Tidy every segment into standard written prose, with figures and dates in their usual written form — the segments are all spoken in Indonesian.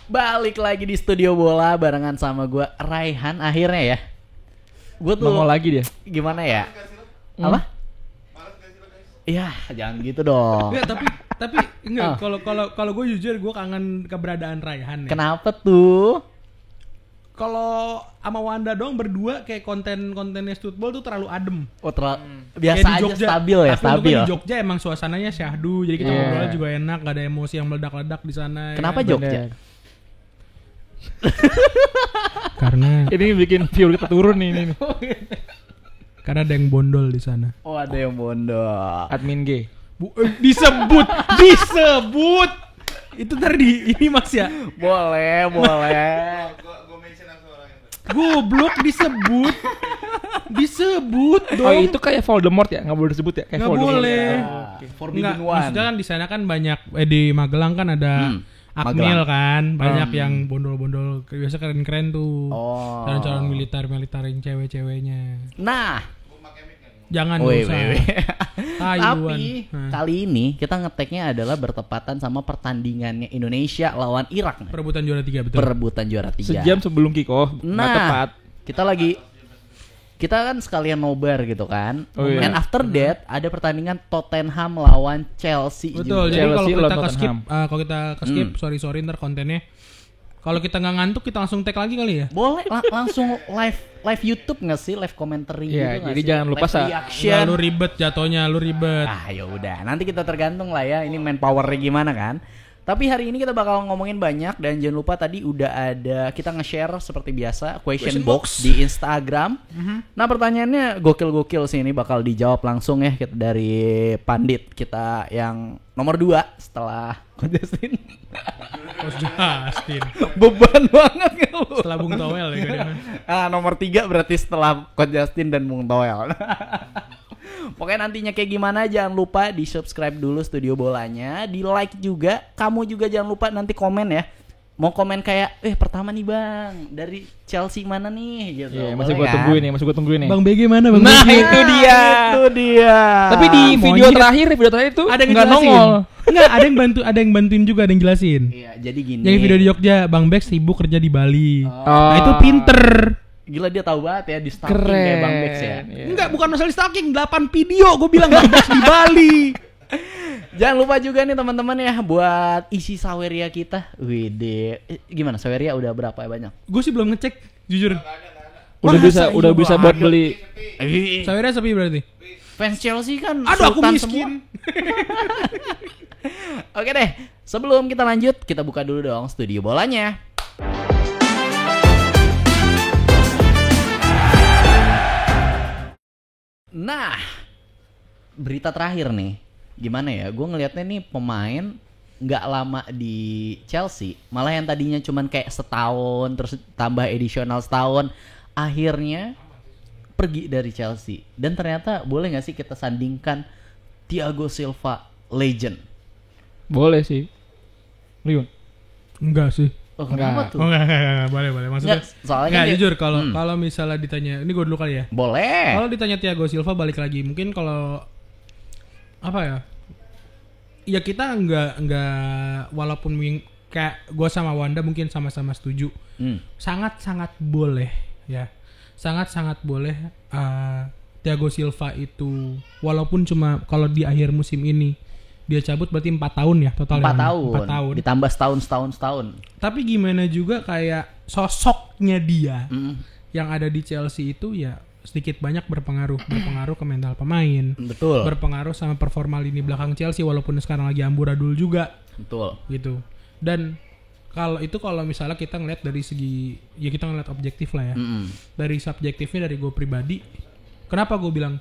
Balik lagi di studio bola barengan sama gue Raihan akhirnya ya. Gue tuh nongol lagi dia. gimana ya? Apa? Iya, jangan gitu dong. Enggak, tapi enggak. Kalau gue jujur gue kangen keberadaan Raihan ya. Kenapa tuh? Kalau sama Wanda doang berdua kayak kontennya Studball tuh terlalu adem. Oh, biasa Kayak di aja Jogja. stabil ya, Tapi stabil. untuk di Jogja emang suasananya syahdu, jadi kita Iya. ngobrolnya juga enak, gak ada emosi yang meledak-ledak di sana. Kenapa ya. Jogja? Bener. Karena Ini bikin view kita turun nih ini. karena ada yang bondol di sana. Oh, ada yang bodoh. Admin G. Disebut. Itu tadi ini Mas ya. Boleh. Goblok disebut dong. Oh itu kayak Voldemort ya, nggak boleh disebut ya? Kayak Nggak Voldemort. boleh. Oke, Forbidden Enggak, One. maksudnya kan di sana kan banyak di Magelang kan ada Akmil Magelang. kan, banyak yang bondol-bondol biasa keren-keren tuh. Oh. Calon-calon militer yang cewek-ceweknya. Nah, Jangan woi. usah. Taiwan. Tapi Nah. kali ini kita ngeteknya adalah bertepatan sama pertandingannya Indonesia lawan Irak. Perebutan juara 3 betul. Perebutan juara 3. Sejam sebelum kick off, nggak tepat. Kita kan sekalian nobar gitu kan. Oh, iya. And after that ada pertandingan Tottenham lawan Chelsea Betul. juga. Jadi kalau Chelsea kita lawan ke skip, Tottenham. kalau kita ke skip, sorry ntar kontennya. Kalau kita nggak ngantuk kita langsung tag lagi kali ya. Boleh langsung live YouTube nggak sih, live commentary Iya, gitu nggak jadi sih? jangan lupa Live reaction. Nggak, lu ribet jatuhnya, lu ribet. Ah ya udah, nanti kita tergantung lah ya ini manpowernya gimana kan. Tapi hari ini kita bakal ngomongin banyak dan jangan lupa tadi udah ada kita nge-share seperti biasa question box di Instagram. Nah pertanyaannya gokil-gokil sih, ini bakal dijawab langsung ya dari pandit kita yang nomor 2 setelah Coach Justin. Coach Justin. Beban banget ya lu. Setelah Bung Towel ya kan. Nomor 3 berarti setelah Coach Justin dan Bung Toel. Pokoknya nantinya kayak gimana jangan lupa di subscribe dulu Studio Bolanya, di like juga. Kamu juga jangan lupa nanti komen ya. Mau komen kayak pertama nih bang dari Chelsea mana nih gitu. Iya, masih Boleh gua kan? tungguin nih. Bang BG mana Bang? Nah, BG? itu dia. Itu dia. Tapi di video monyet. terakhir itu ada yang nggak ngejelasin. nongol. Enggak, ada yang bantuin juga, ada yang jelasin. Iya, jadi gini. Yang video di Jogja, Bang Bex sibuk kerja di Bali. Oh. Nah, itu pinter. Gila dia tahu banget ya di stalking Keren. kayak Bang Bex ya. Iya. Enggak, bukan masalah stalking, 8 video gue bilang Bang Bex di Bali. Jangan lupa juga nih teman-teman ya buat isi saweria kita. Wede. Gimana saweria udah berapa ya banyak? Gue sih belum ngecek, jujur. Masa Udah iya bisa nggak buat ada? beli. Sawernya sepi berarti. Fans Chelsea kan Aduh, aku sultan miskin. semua. Oke deh, sebelum kita lanjut, kita buka dulu dong studio bolanya. Nah, berita terakhir nih, gimana ya? Gue ngelihatnya nih pemain nggak lama di Chelsea, malah yang tadinya cuman kayak setahun, terus tambah edisional setahun, akhirnya pergi dari Chelsea. Dan ternyata boleh nggak sih kita sandingkan Thiago Silva legend? Boleh sih. Liun. Enggak sih. Oh, kenapa Enggak. tuh? Oh enggak, boleh. Maksudnya Nggak, soalnya enggak, dia- jujur kalau misalnya ditanya, ini gue dulu kali ya. Boleh. Kalau ditanya Thiago Silva balik lagi, mungkin kalau apa ya? Ya kita enggak walaupun kayak gue sama Wanda mungkin sama-sama setuju. Sangat-sangat boleh ya. Sangat-sangat boleh Thiago Silva itu walaupun cuma kalau di akhir musim ini dia cabut berarti 4 tahun ya total. 4 tahun. 4 tahun. Ditambah setahun. Tapi gimana juga kayak sosoknya dia Mm, yang ada di Chelsea itu ya sedikit banyak berpengaruh ke mental pemain, betul. berpengaruh sama performa lini belakang Chelsea walaupun sekarang lagi amburadul juga Betul. gitu. Dan kalau misalnya kita ngeliat dari segi ya kita ngeliat objektif lah ya. Dari subjektifnya dari gue pribadi, kenapa gue bilang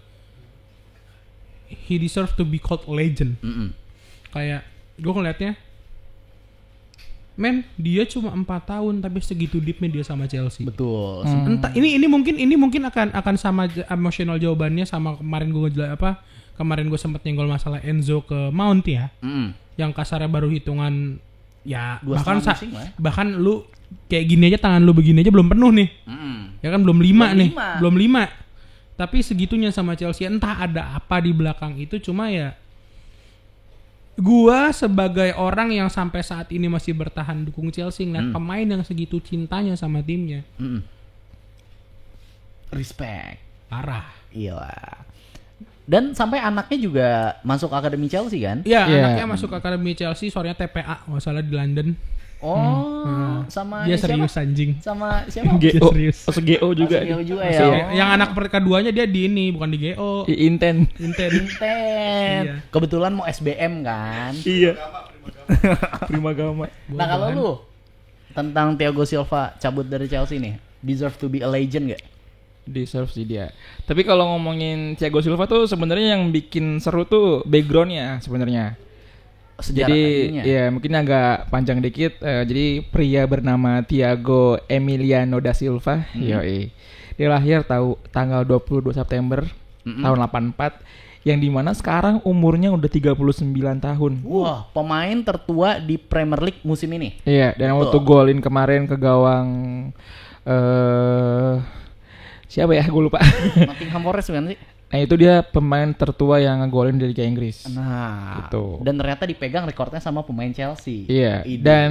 he deserves to be called legend. Kayak gue ngeliatnya, men dia cuma 4 tahun tapi segitu deepnya dia sama Chelsea. Betul. Entah ini mungkin akan sama emosional jawabannya sama kemarin gue sempat nyenggol masalah Enzo ke Mount ya, yang kasarnya baru hitungan ya, 2,5 musim lah. bahkan lu kayak gini aja, tangan lu begini aja belum penuh nih. Ya kan belum 5 nih. lima. Belum 5. Tapi segitunya sama Chelsea, entah ada apa di belakang itu, cuma ya Gua sebagai orang yang sampai saat ini masih bertahan dukung Chelsea ngeliat pemain yang segitu cintanya sama timnya. Respect. Parah. Iya. Dan sampai anaknya juga masuk akademi Chelsea kan? Iya, Iya. anaknya masuk akademi Chelsea, sorenya TPA, nggak salah di London. Oh, sama Dia ini siapa? serius anjing. Sama siapa? GO. Serius. GO juga. Masuk juga Masih ya. Yang anak keduanya dia di ini, bukan di GO. Inten. Inten. Inten. Iya. Kebetulan mau SBM kan. Iya. Prima Gama. Nah kalau lu tentang Thiago Silva cabut dari Chelsea nih, deserve to be a legend gak? Deserve sih dia. Tapi kalau ngomongin Thiago Silva tuh sebenarnya yang bikin seru tuh backgroundnya sebenarnya. Sejarah Jadi tadinya. ya mungkin agak panjang dikit. Jadi pria bernama Thiago Emiliano da Silva, yoi. Dia lahir tanggal 22 September tahun 84, yang dimana sekarang umurnya udah 39 tahun. Wah, pemain tertua di Premier League musim ini. Iya, dan waktu golin kemarin ke gawang siapa ya? Gue lupa. Nottingham Forest kan sih? Nah itu dia pemain tertua yang ngegolin di Liga Inggris. Nah, Gitu. dan ternyata dipegang rekornya sama pemain Chelsea. Iya. Ide. Dan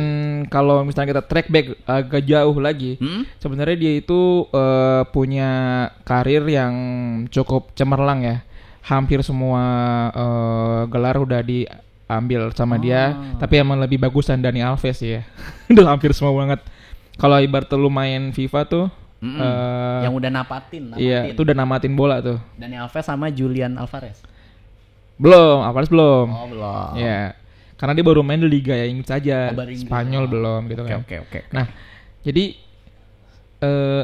kalau misalnya kita track back agak jauh lagi, sebenarnya dia itu punya karir yang cukup cemerlang ya. Hampir semua gelar udah diambil sama dia, tapi emang lebih bagusan Dani Alves ya. Udah hampir semua banget. Kalau ibarat lu main FIFA tuh, yang udah napatin. iya, itu udah namatin bola tuh. Dani Alves sama Julian Alvarez. Alvarez belum. Oh, belum. Iya. Karena dia baru main di Liga ya Inggris saja. Oh, baru Inggris. Spanyol belum gitu kan. Oke. Nah, jadi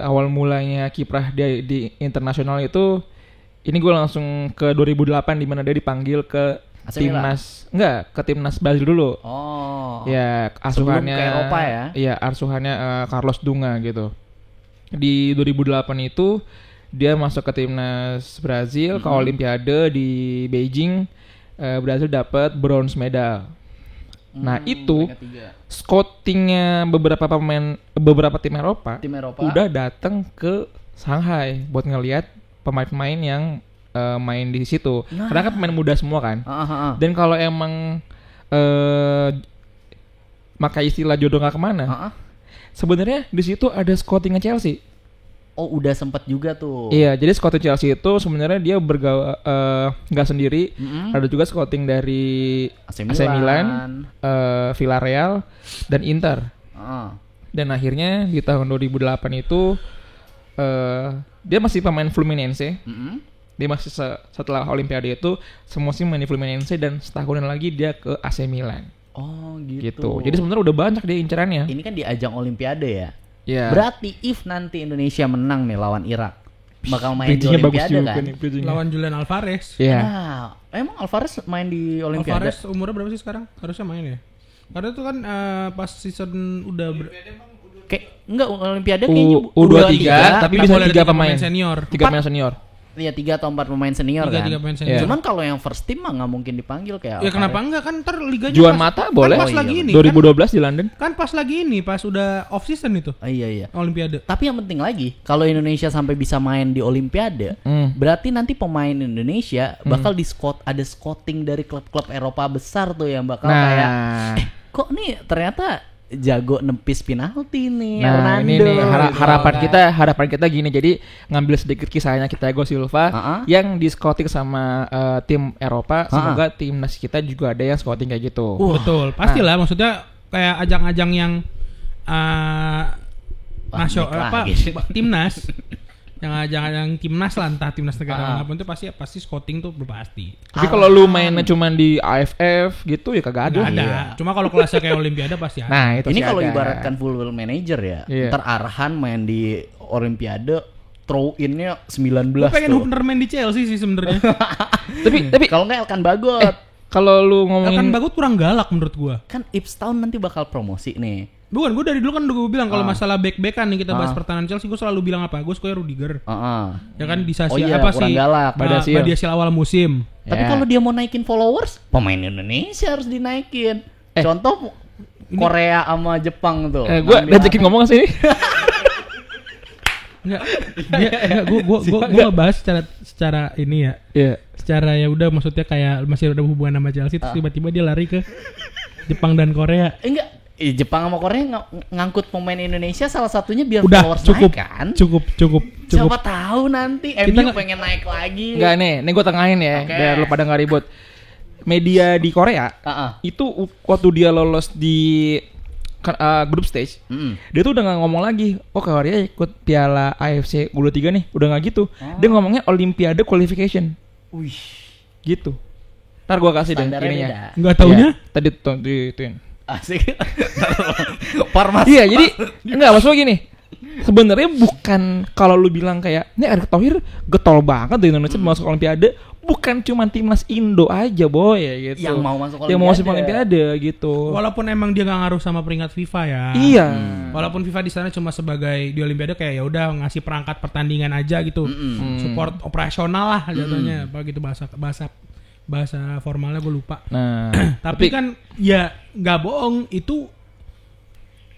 awal mulanya kiprah dia di internasional itu, ini gue langsung ke 2008 di mana dia dipanggil ke AC Milan? ke timnas Brazil dulu. Oh. Ya, Sebelum asuhannya ke Eropa ya? Iya, asuhannya Carlos Dunga gitu. Di 2008 itu dia masuk ke timnas Brazil, ke Olimpiade di Beijing. Brazil dapat bronze medal. Nah, itu peringkat 3. scoutingnya beberapa tim Eropa, Tim Eropa. udah datang ke Shanghai buat ngelihat pemain-pemain yang main di situ. Nah. Karena kan pemain muda semua kan. Dan kalau emang pakai istilah jodoh nggak kemana, sebenarnya di situ ada scoutingnya Chelsea. Oh, udah sempet juga tuh. Iya, jadi scouting Chelsea itu sebenarnya dia nggak sendiri. Ada juga scouting dari AC Milan, Villarreal, dan Inter. Dan akhirnya di tahun 2008 itu dia masih pemain Fluminense. Dia masih setelah Olimpiade itu semusim main di Fluminense, dan setahunan lagi dia ke AC Milan. Oh, Gitu. Jadi sebenarnya udah banyak dia incerannya. ini kan di ajang Olimpiade ya. Iya. Berarti if nanti Indonesia menang nih lawan Irak, bakal main di Bridging-nya bagus Olimpiade juga kan? nih, bridging-nya. Lawan Julian Alvarez. Iya. Nah, emang Alvarez main di Olimpiade? Alvarez umurnya berapa sih sekarang? Harusnya main ya. Karena itu kan pas season udah Kayak enggak Olimpiade kayaknya U23 tapi bisa boleh ada 3 pemain senior. 3 pemain senior. Iya 3 atau 4 pemain senior kan. 3 pemain senior. Iya. Cuman kalau yang first team mah nggak mungkin dipanggil kayak. Ya Alvarez. kenapa enggak, kan ntar liganya Juan pas- Mata kan boleh. pas Oh, lagi iya, ini 2012 di London. kan pas lagi ini pas udah off season itu Iya. Olimpiade. Tapi yang penting lagi, kalau Indonesia sampai bisa main di Olimpiade, berarti nanti pemain Indonesia bakal ada scouting dari klub-klub Eropa besar tuh yang bakal kayak Nah, kok nih ternyata jago nempis penalti nih nah Hernando. ini nih gitu harapan kita gini. Jadi ngambil sedikit kisahnya Thiago Silva yang di scouting sama tim Eropa. Semoga timnas kita juga ada yang scouting kayak gitu. Betul, pastilah maksudnya kayak ajang-ajang yang nasional apa lagi. timnas yang ajang-ajang timnas lah, entah timnas negara manapun itu pasti scouting tuh pasti. Tapi kalau lu mainnya cuman di AFF gitu ya kagak ada. Nggak ada. Cuma kalau kelasnya kayak Olimpiade pasti ada. Nah, itu Ini sih kalau ada. ibaratkan full manager ya, Iya. ntar Arhan main di Olimpiade, throw in-nya 19 Gue pengen tuh. Hubner main di Chelsea sih sebenarnya. tapi Kalau nggak Elkan Bagot, kalau lu ngomongin Elkan Bagot kurang galak menurut gua. kan Ips Town nanti bakal promosi nih. Bukan, gue dari dulu kan udah gue bilang kalau masalah back-backan nih kita bahas pertahanan Chelsea, gue selalu bilang apa? Gue suka Rudiger. Ya kan di Oh iya, apa kurang sih? galak. Badiashile awal musim. Tapi Ya. kalau dia mau naikin followers, pemain Indonesia harus dinaikin. Contoh Korea sama Jepang tuh. gue Ngambil ngajakin ngomong sih. Enggak. Gua bahas secara ini ya. Iya. Secara ya udah maksudnya kayak masih ada hubungan sama Chelsea terus tiba-tiba dia lari ke Jepang dan Korea. Enggak. Jepang sama Korea ngangkut pemain Indonesia salah satunya biar Udah followers cukup naik kan. Cukup. Siapa tahu nanti MU pengen naik lagi. Enggak nih gue tengahin ya, biar lu pada nggak ribut. Media di Korea itu waktu dia lolos di group stage, dia tuh udah nggak ngomong lagi, Korea ikut Piala AFC U23 nih, udah nggak gitu. Dia ngomongnya Olimpiade qualification. Wih, gitu. Ntar gue kasih deh standarnya ininya. beda. Nggak taunya? Ya, tadi dituin. Asik. Farmasi. Iya, jadi enggak maksudnya gini. Sebenarnya bukan kalau lu bilang kayak ini Erick Thohir getol banget di Indonesia masuk Olimpiade, bukan cuma timnas Indo aja boy ya gitu. Yang mau masuk Olimpiade gitu. Walaupun emang dia nggak ngaruh sama peringkat FIFA ya. Iya. Walaupun FIFA di sana cuma sebagai di Olimpiade kayak ya udah ngasih perangkat pertandingan aja gitu. Support operasional lah jatuhnya apa gitu bahasa formalnya gue lupa. Nah, tapi kan ya nggak bohong itu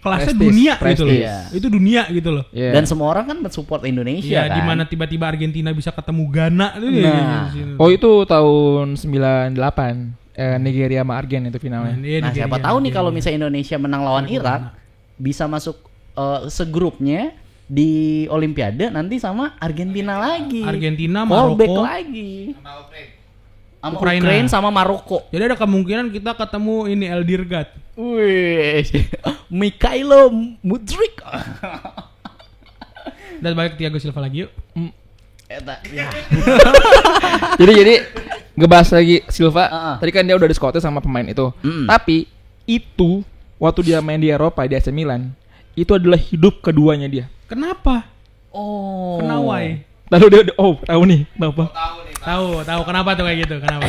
kelasnya prestis, dunia prestis. gitu loh. Iya. Itu dunia gitu loh. yeah. Dan semua orang kan mensupport Indonesia Iya, kan. di mana tiba-tiba Argentina bisa ketemu Ghana tuh Nah. Oh itu tahun 98 Nigeria sama Argen itu finalnya. Nah, siapa tahu nih kalau misalnya Indonesia menang lawan Irak bisa masuk segrupnya di Olimpiade nanti sama Argentina lagi. Argentina, fallback Maroko lagi. Sama Ukraina. Ukraina sama Maroko. Jadi ada kemungkinan kita ketemu ini Eldirgat. Wih, Mikhailo Mudryk. Dan balik Thiago Silva lagi yuk. Ya. jadi ngebahas lagi Silva. Tadi kan dia udah di-scout sama pemain itu. Tapi itu waktu dia main di Eropa di AC Milan, itu adalah hidup keduanya dia. Kenapa? Oh. Kenapa? Lalu dia tahu nih kenapa? Tahu kenapa tuh kayak gitu? Kenapa?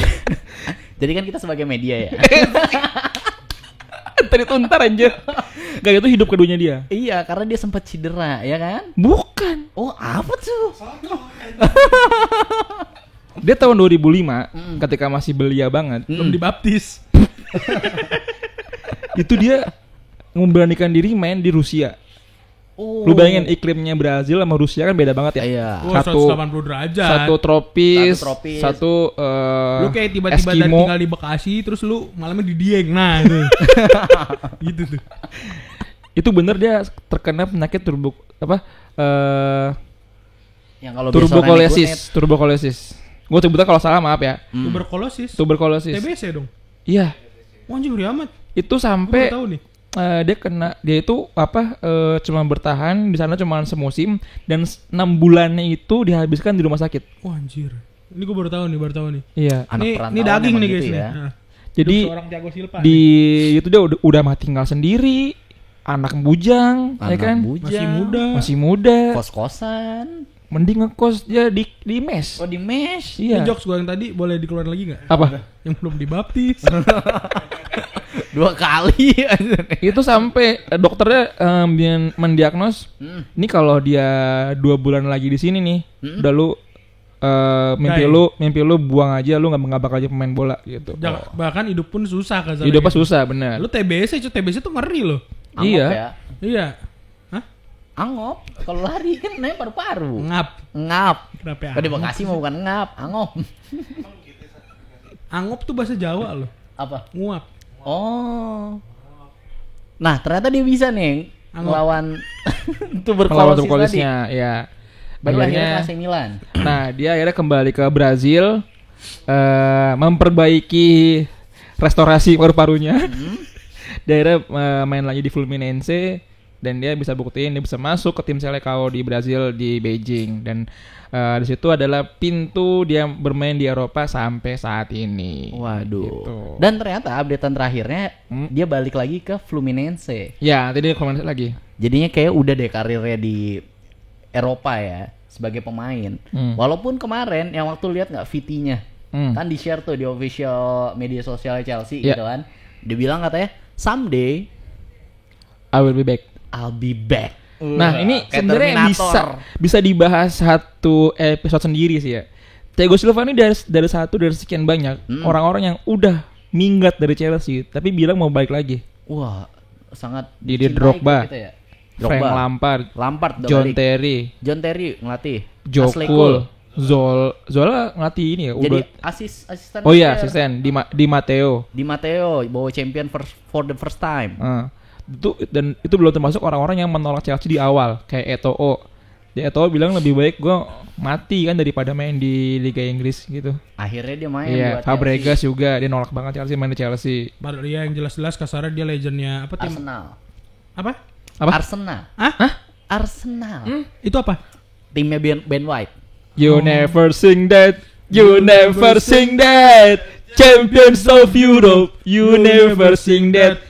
Jadi kan kita sebagai media ya. Tadi tuh ntar aja. Gak itu hidup keduanya dia. Iya, karena dia sempat cedera, ya kan? Bukan. Oh, apa tuh? Dia tahun 2005 ketika masih belia banget. Belum dibaptis. Itu dia memberanikan diri main di Rusia. Oh. Lu bayangin iklimnya Brazil sama Rusia kan beda banget ya. Iya. Oh, 180 derajat. Satu tropis, satu lu kayak tiba-tiba dari Eskimo. tinggal di Bekasi terus lu malamnya di Dieng. Nah, itu. Gitu tuh. Itu bener dia terkena penyakit Yang kalau tuberkulosis. Gue sebutnya kalau salah maaf ya. Tuberkulosis. TBC dong. Iya. Wah, anjing ngeri amat. Itu Gua sampai baru tahu nih. dia itu cuma bertahan di sana cuma semusim dan 6 bulannya itu dihabiskan di rumah sakit. Wah, anjir. Ini gue baru tahu nih. Iya. Anak Ini perantauan daging emang nih guys gitu nih. ya. Nah, Jadi hidup seorang Thiago Silva di nih. itu dia udah mah tinggal sendiri, anak bujang, ya kan? Masih muda. Kos-kosan. Mending ngekos dia di mes. Oh, di mesh. Ini Iya. jokes gue yang tadi boleh dikeluarin lagi nggak? Apa? Yang belum dibaptis. 2 kali. Itu sampai dokternya mendiagnos ini kalau dia 2 bulan lagi di sini nih, udah lu mimpi lu buang aja, lu nggak bakal jadi pemain bola gitu. Bahkan hidup pun susah kan. Hidupnya susah bener. Lu TBC tuh ngeri loh. Angop Iya. ya. Iya. Hah? Angop. Kalau lari kan namanya paru-paru. Ngap. Kenapa ya? Kalau di Bekasi mah bukan ngap, angop. Angop tuh bahasa Jawa loh. Apa? Nguap. Oh. Nah, ternyata dia bisa nih ngelawan Melawan tuberkulosis tadi. tuberkulosisnya, ya. Baru akhirnya ke AC Milan. Nah, dia akhirnya kembali ke Brazil, memperbaiki restorasi paru-parunya. Dia akhirnya main lagi di Fluminense dan dia bisa buktiin dia bisa masuk ke tim Selecao di Brazil di Beijing dan di situ adalah pintu dia bermain di Eropa sampai saat ini. Waduh. Gitu. Dan ternyata updatean terakhirnya dia balik lagi ke Fluminense. Ya, tadi Fluminense lagi. Jadinya kayak udah deh karirnya di Eropa ya sebagai pemain. Walaupun kemarin yang waktu lihat nggak VT-nya kan di share tuh di official media sosial Chelsea gitu kan. Dia bilang katanya someday I will be back. I'll be back. Nah, ini kayak sebenarnya bisa dibahas satu episode sendiri sih ya. Thiago Silva ini dari sekian banyak orang-orang yang udah minggat dari Chelsea tapi bilang mau balik lagi. Wah, sangat Didier dicintai Drogba. gitu ya. Frank Lampard, John Terry ngelatih. Joe Ashley Cole, Zola ngelatih ini ya. Jadi Udah. asisten. Oh iya, asisten Di Matteo. Di Matteo bawa champion for the first time. Itu belum termasuk orang-orang yang menolak Chelsea di awal kayak Eto'o. Eto'o bilang lebih baik gue mati kan daripada main di Liga Inggris gitu. Akhirnya dia main Iya, buat Fabregas juga dia nolak banget Chelsea main di Chelsea. Baru dia yang jelas-jelas kasarnya dia legendnya apa tim? Arsenal. Apa? Arsenal. Hah? Arsenal. Itu apa? Timnya Ben White. You never sing that. You never sing that. Champions of Europe. You never sing that.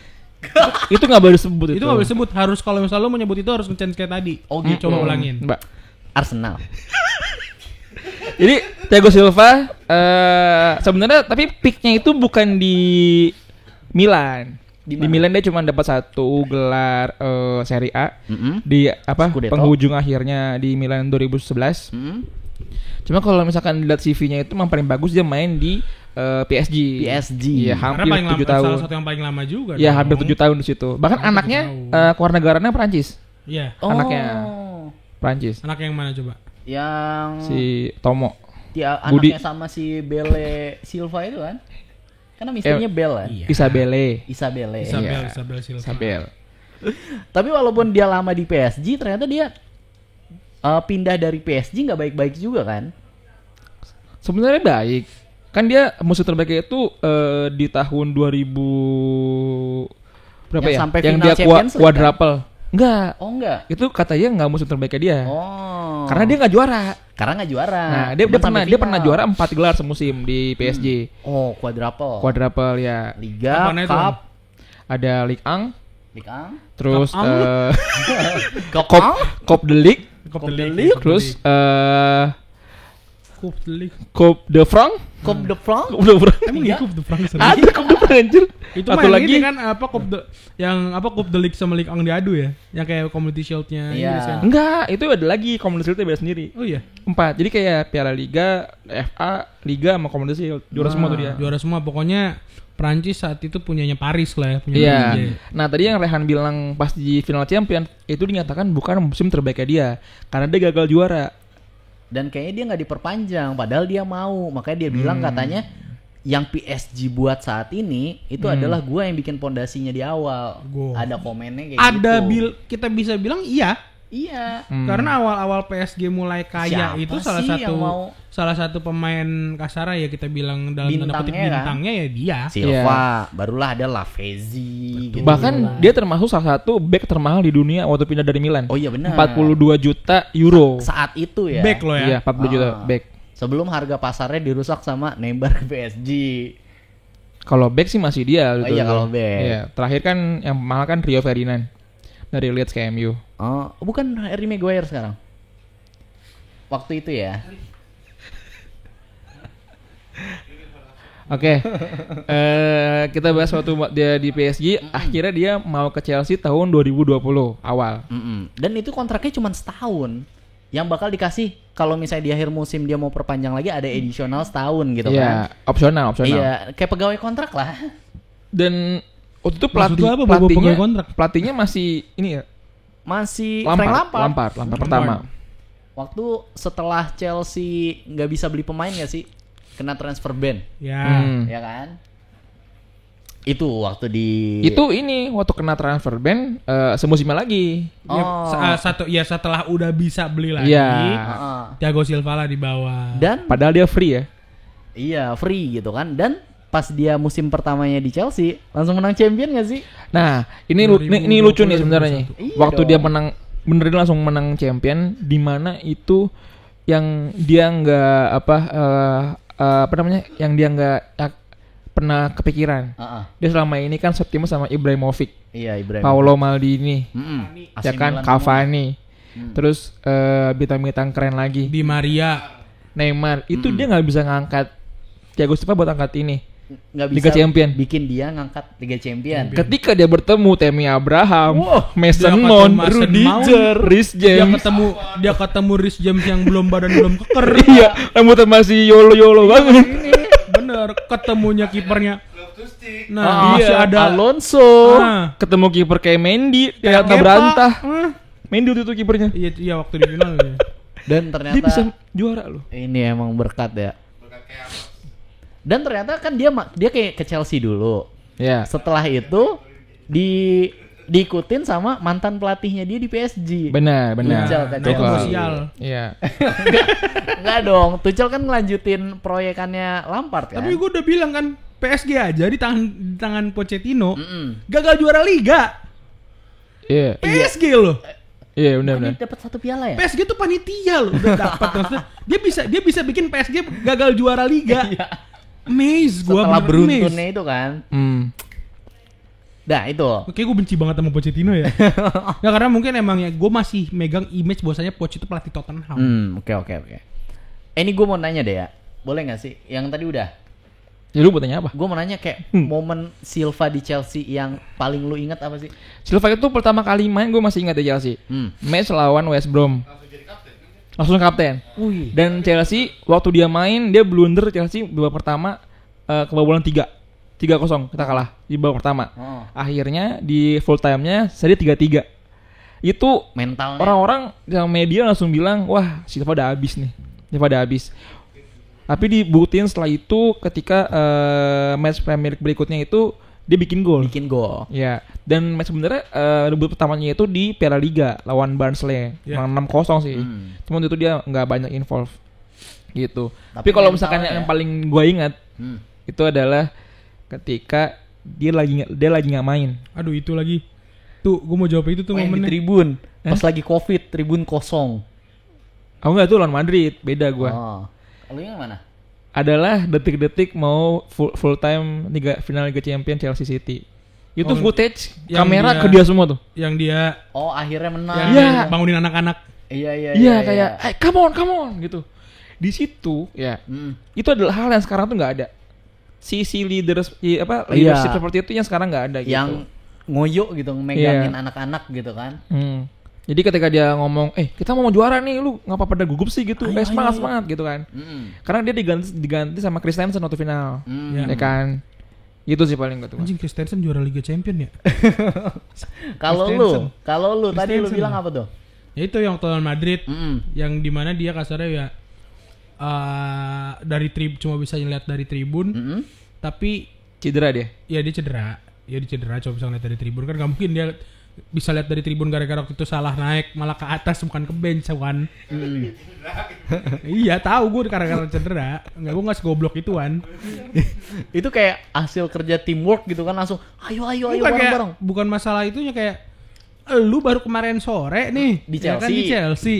Itu nggak boleh disebut itu. Itu nggak boleh disebut. Harus kalau misalnya lo menyebut itu harus nge-change kayak tadi. Oh gitu. Coba ulangin. Mbak. Arsenal. Jadi Thiago Silva sebenarnya tapi peaknya itu bukan di Milan. Di Milan dia cuma dapat 1 gelar Serie A. Di Scudetto. penghujung akhirnya di Milan 2011. Cuma kalau misalkan lihat CV-nya itu memang paling bagus dia main di PSG. PSG. Iya, hampir 7 tahun. Salah satu yang paling lama juga. Iya, hampir 7 tahun di situ. Bahkan anaknya kewarganegaranya Prancis. Iya. Anaknya Prancis. Anak yang mana coba? Yang Si Tomo. anaknya sama si Bele Silva itu kan? Karena istrinya Bel kan? Iya. Isabelle. Isabelle. Isabel Silva. Isabel. Tapi walaupun dia lama di PSG, ternyata dia pindah dari PSG nggak baik-baik juga kan? Sebenarnya baik. Kan dia musuh terbaiknya itu di tahun 2000 berapa Yang ya? sampai Yang final dia Champions League, quadruple. Enggak. Oh enggak. Itu katanya enggak musuh terbaiknya dia. Oh. Karena dia enggak juara. Karena nggak juara. Nah, dia pernah juara 4 gelar semusim di PSG. Oh, quadruple. Quadruple ya. Liga, Apaan itu? Cup, Ada Ligue 1, Liga, terus Cup, Coupe de Ligue, Coupe de Ligue. terus Coupe de Ligue. Coupe de France. Coupe de France. Coupe de France. Emang iya Coupe de France. Ada Coupe de France anjir. Itu Satu main lagi ini kan apa Coupe de Ligue sama Ligue 1 diadu ya? Yang kayak Community Shield-nya Iya. Inggris kan. Enggak, itu ada lagi Community Shield beda sendiri. Oh iya. 4. Jadi kayak Piala Liga, FA, Liga sama Community Shield. Juara semua tuh dia. Juara semua pokoknya Prancis saat itu punyanya Paris lah ya, punya Iya. PSG. Nah, tadi yang Rehan bilang pas di final champion itu dinyatakan bukan musim terbaiknya dia karena dia gagal juara. Dan kayaknya dia nggak diperpanjang, padahal dia mau. Makanya dia bilang katanya yang PSG buat saat ini itu adalah gua yang bikin pondasinya di awal. Ada komennya kayak gitu. Kita bisa bilang iya. Iya. Karena awal-awal PSG mulai kaya Siapa itu sih yang mau? salah satu pemain kasar ya kita bilang dalam tanda kutip Bintangnya kan? bintangnya ya dia. Silva, barulah ada Lavezzi gitu. Bahkan dia termasuk salah satu back termahal di dunia waktu pindah dari Milan. Oh iya benar. 42 juta euro. Saat itu ya. Back lo ya. Iya, 40 juta back. Sebelum harga pasarnya dirusak sama Neymar ke PSG. Kalau back sih masih dia. Oh iya, kalau back. Iya, terakhir kan yang mahal kan Rio Ferdinand dari Leeds ke MU. Oh, bukan Harry Maguire sekarang. Waktu itu ya. Oke. Kita bahas waktu dia di PSG, akhirnya dia mau ke Chelsea tahun 2020 awal. Dan itu kontraknya cuma setahun. Yang bakal dikasih kalau misalnya di akhir musim dia mau perpanjang lagi ada additional setahun gitu Iya, kan. opsional. Iya, kayak pegawai kontrak lah. Dan waktu itu Maksud lu apa, bawa pegawai kontrak? pelatihnya masih ini ya. Masih Frank Lampard pertama. Waktu setelah Chelsea nggak bisa beli pemain nggak sih? Kena transfer ban. Ya. Ya kan? Itu waktu di waktu kena transfer ban semusimnya lagi. Setelah udah bisa beli lagi. Iya. Thiago Silva lah di bawah. Dan padahal dia free ya. Iya, free gitu kan. Dan pas dia musim pertamanya di Chelsea langsung menang champion gak sih? Nah, ini lucu nih sebenarnya. Iya Waktu dong. dia menang beneran langsung menang champion, di mana itu yang dia nggak yang dia nggak pernah kepikiran. Dia selama ini kan setim sama Ibrahimovic, Iya, Ibrahim. Paulo Maldini, AC ya kan Milan Cavani, terus bintang-bintang keren lagi, Di Maria. Neymar. Itu dia nggak bisa ngangkat Thiago Silva buat angkat ini. Nggak bisa Liga Champion. bikin dia ngangkat Liga Champion. Ketika dia bertemu Tammy Abraham, Mason Dia Mount, ketemu Mason Rudiger, Mount. Rhys James. Dia ketemu Rhys James yang belum belum keker. Iya, rambutnya masih yolo banget. Bener, ketemunya kipernya. Nah, Iya, masih ada Alonso. Nah, Ketemu kiper kayak Mendy, kayak Kepa. berantah. Mendy waktu itu kipernya. Iya waktu di final ya. Dan ternyata Dia bisa juara loh. ini emang berkat ya. Dan ternyata kan dia kayak ke Chelsea dulu. Ya. Setelah itu diikutin sama mantan pelatihnya dia di PSG. Benar. Tuchel kan, Nah, itu Chelsea. sosial. Iya. Enggak dong, Tuchel kan ngelanjutin proyekannya Lampard kan. Tapi gue udah bilang kan PSG aja di tangan Pochettino Mm-mm. gagal juara liga. Iya. PSG loh. Iya Dia benar. dapat 1 piala ya? PSG tuh panitia loh udah dapat maksudnya. Dia bisa bikin PSG gagal juara liga. Iya. Amaze gua Setelah bener amaze. beruntunnya itu kan. Nah itu. Oke, gue benci banget sama Pochettino ya. Ya karena mungkin emang ya gue masih megang image bahwasanya Poch itu pelatih Tottenham. Oke. Ini gue mau nanya deh ya. Boleh gak sih? Yang tadi udah. Ya lu mau tanya apa? Gue mau nanya kayak momen Silva di Chelsea yang paling lu inget apa sih? Silva itu pertama kali main gue masih ingat ya Chelsea. Match lawan West Brom. Langsung kapten. Wih. Dan Chelsea waktu dia main dia blunder Chelsea babak pertama kebobolan 3-0 kita kalah di babak pertama. Oh. Akhirnya di full time-nya seri 3-3. Itu Mentalnya. orang-orang yang media langsung bilang, "Wah, Silva udah habis nih." Silva udah habis. Tapi dibuktiin setelah itu ketika match Premier League berikutnya itu dia bikin gol. Bikin gol. Ya, dan match sebenarnya debut pertamanya itu di Piala Liga lawan Barnsley, Ya. 6-0 sih. Cuman itu dia nggak banyak involve gitu. Tapi Tapi kalau mentalnya misalkan ya. yang paling gue ingat itu adalah ketika dia lagi nggak main. Aduh itu lagi. Tuh gue mau jawab itu tuh Main di momennya. tribun. Pas lagi Covid, tribun kosong. Aku nggak tuh lawan Madrid, beda gue. Oh. Lu yang mana? Adalah detik-detik mau full time final Liga Champions Chelsea City. Itu Oh, footage yang kamera dia- ke dia semua tuh. Yang dia Oh, akhirnya menang. yang Iya. dia bangunin anak-anak. Iya. Iya kayak, come on gitu. Di situ ya, Mm. itu adalah hal yang sekarang tuh nggak ada. Sisi leadership Iya. seperti itu yang sekarang nggak ada gitu. Yang ngoyo gitu, megangin Iya. anak-anak gitu kan. Jadi ketika dia ngomong, kita mau juara nih, lu ngapa pada gugup sih gitu? Ayo, Semangat gitu kan. Karena dia diganti sama Christensen waktu final, ya kan. Itu sih paling gue tuh. Anjing Christensen juara Liga Champion ya. Kalau lu tadi lu Christensen bilang lah. apa tuh? Ya itu yang lawan Madrid Mm-mm. yang dimana dia kasarnya ya dari cuma bisa ngeliat dari tribun, Mm-mm. tapi Cedera dia. ya dia cedera coba bisa ngeliat dari tribun kan nggak mungkin dia bisa lihat dari tribun gara-gara waktu itu salah naik malah ke atas bukan ke bench kan. Iya tahu gue gara-gara cedera nggak gue nggak segoblok ituan. Itu kayak hasil kerja teamwork gitu kan, langsung ayo Bukan kayak- bareng-bareng. bukan masalah itunya kayak lu baru kemarin sore nih Di ya kan, Chelsea. di Chelsea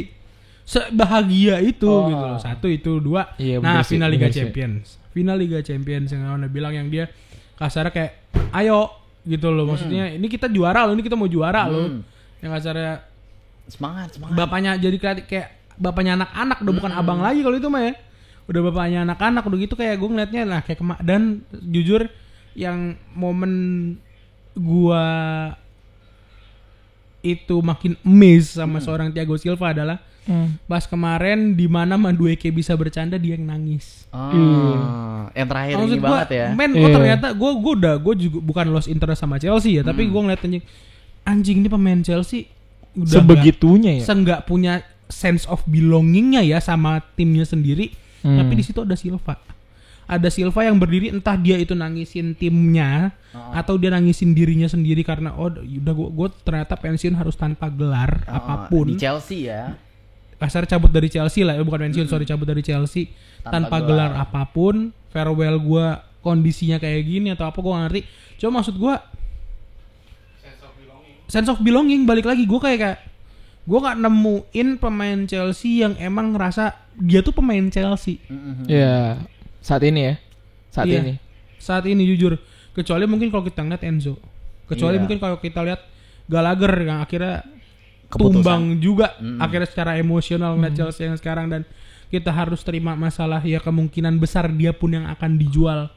sebahagia itu Oh. gitu loh. Satu itu, dua. Iya, Nah, bener sih, final Liga bener sih. Champions. Final Liga Champions yang Anda bilang yang dia kasarnya kayak ayo gitu loh. Maksudnya ini kita juara loh, ini kita mau juara loh. Yang kasarnya Semangat. bapaknya jadi kayak bapaknya anak-anak udah bukan abang lagi kalau itu mah ya. Udah bapaknya anak-anak udah gitu kayak gue ngeliatnya lah kayak dan jujur yang momen gua itu makin amazed sama seorang Thiago Silva adalah pas kemarin di mana Madueke bisa bercanda dia yang nangis. Yang terakhir ini Maksud gua, banget ya. men, Iya. ternyata gue juga bukan lost interest sama Chelsea ya, tapi gue ngeliat anjing ini pemain Chelsea udah Sebegitunya ya. nggak punya sense of belongingnya ya sama timnya sendiri. Tapi di situ ada Silva. Ada Silva yang berdiri entah dia itu nangisin timnya atau dia nangisin dirinya sendiri karena udah gue ternyata pensiun harus tanpa gelar apapun. Di Chelsea ya. Kasar cabut dari Chelsea lah, bukan pensiun, sorry, cabut dari Chelsea tanpa gelar apapun. Farewell gue kondisinya kayak gini atau apa gue gak ngerti. Cuma maksud gue sense of belonging balik lagi gue kayak gue gak nemuin pemain Chelsea yang emang ngerasa dia tuh pemain Chelsea. Ya, saat ini ya. Saat Iya. ini. Saat ini jujur, kecuali mungkin kalau kita ngeliat Enzo, kecuali Iya. mungkin kalau kita lihat Gallagher yang akhirnya Keputusan. tumbang juga akhirnya secara emosional ngeliat Chelsea yang sekarang, dan kita harus terima masalah ya kemungkinan besar dia pun yang akan dijual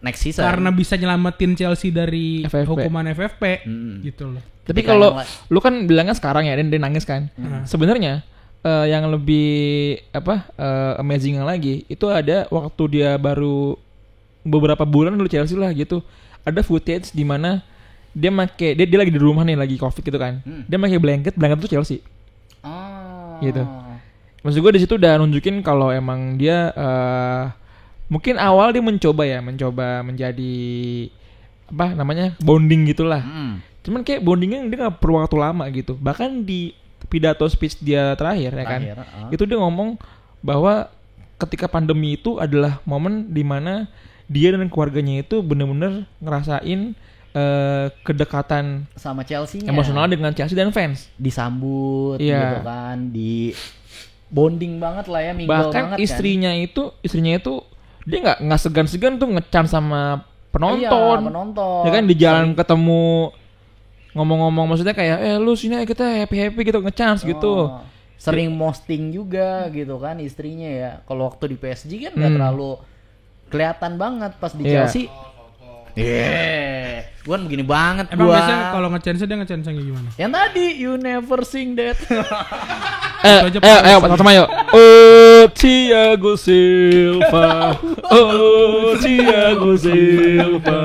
Next season. karena bisa nyelamatin Chelsea dari FFP. hukuman FFP gitu loh. Tapi Ketika kalau yang lu kan bilangnya sekarang ya, dan dia nangis kan. Sebenarnya yang lebih amazing lagi itu ada waktu dia baru beberapa bulan dulu Chelsea lah gitu. Ada footage di mana dia lagi di rumah nih, lagi Covid gitu kan. Dia pakai blanket tuh Chelsea. Gitu. Maksud gue di situ udah nunjukin kalau emang dia mungkin awal dia mencoba menjadi apa namanya bonding gitulah. Cuman kayak bondingnya dia nggak perlu waktu lama gitu. Bahkan di pidato speech dia terakhir ya kan, itu dia ngomong bahwa ketika pandemi itu adalah momen dimana dia dan keluarganya itu benar-benar ngerasain kedekatan sama Chelsea-nya, emosional dengan Chelsea dan fans. Disambut gitu kan, di bonding banget lah ya, mingle bahkan banget istrinya itu dia nggak segan-segan tuh ngecan sama penonton. Ya kan di jalan ketemu ngomong-ngomong, maksudnya kayak lu sini kita happy gitu, ngechance gitu. Sering posting juga gitu kan istrinya ya. Kalau waktu di PSG kan nggak terlalu kelihatan banget, pas di Chelsea. Gue kan begini banget. Emang biasanya kalau ngechance dia ngechance kayak gimana? Yang tadi you never sing that. Sama yuk. Thiago Silva. Thiago Silva.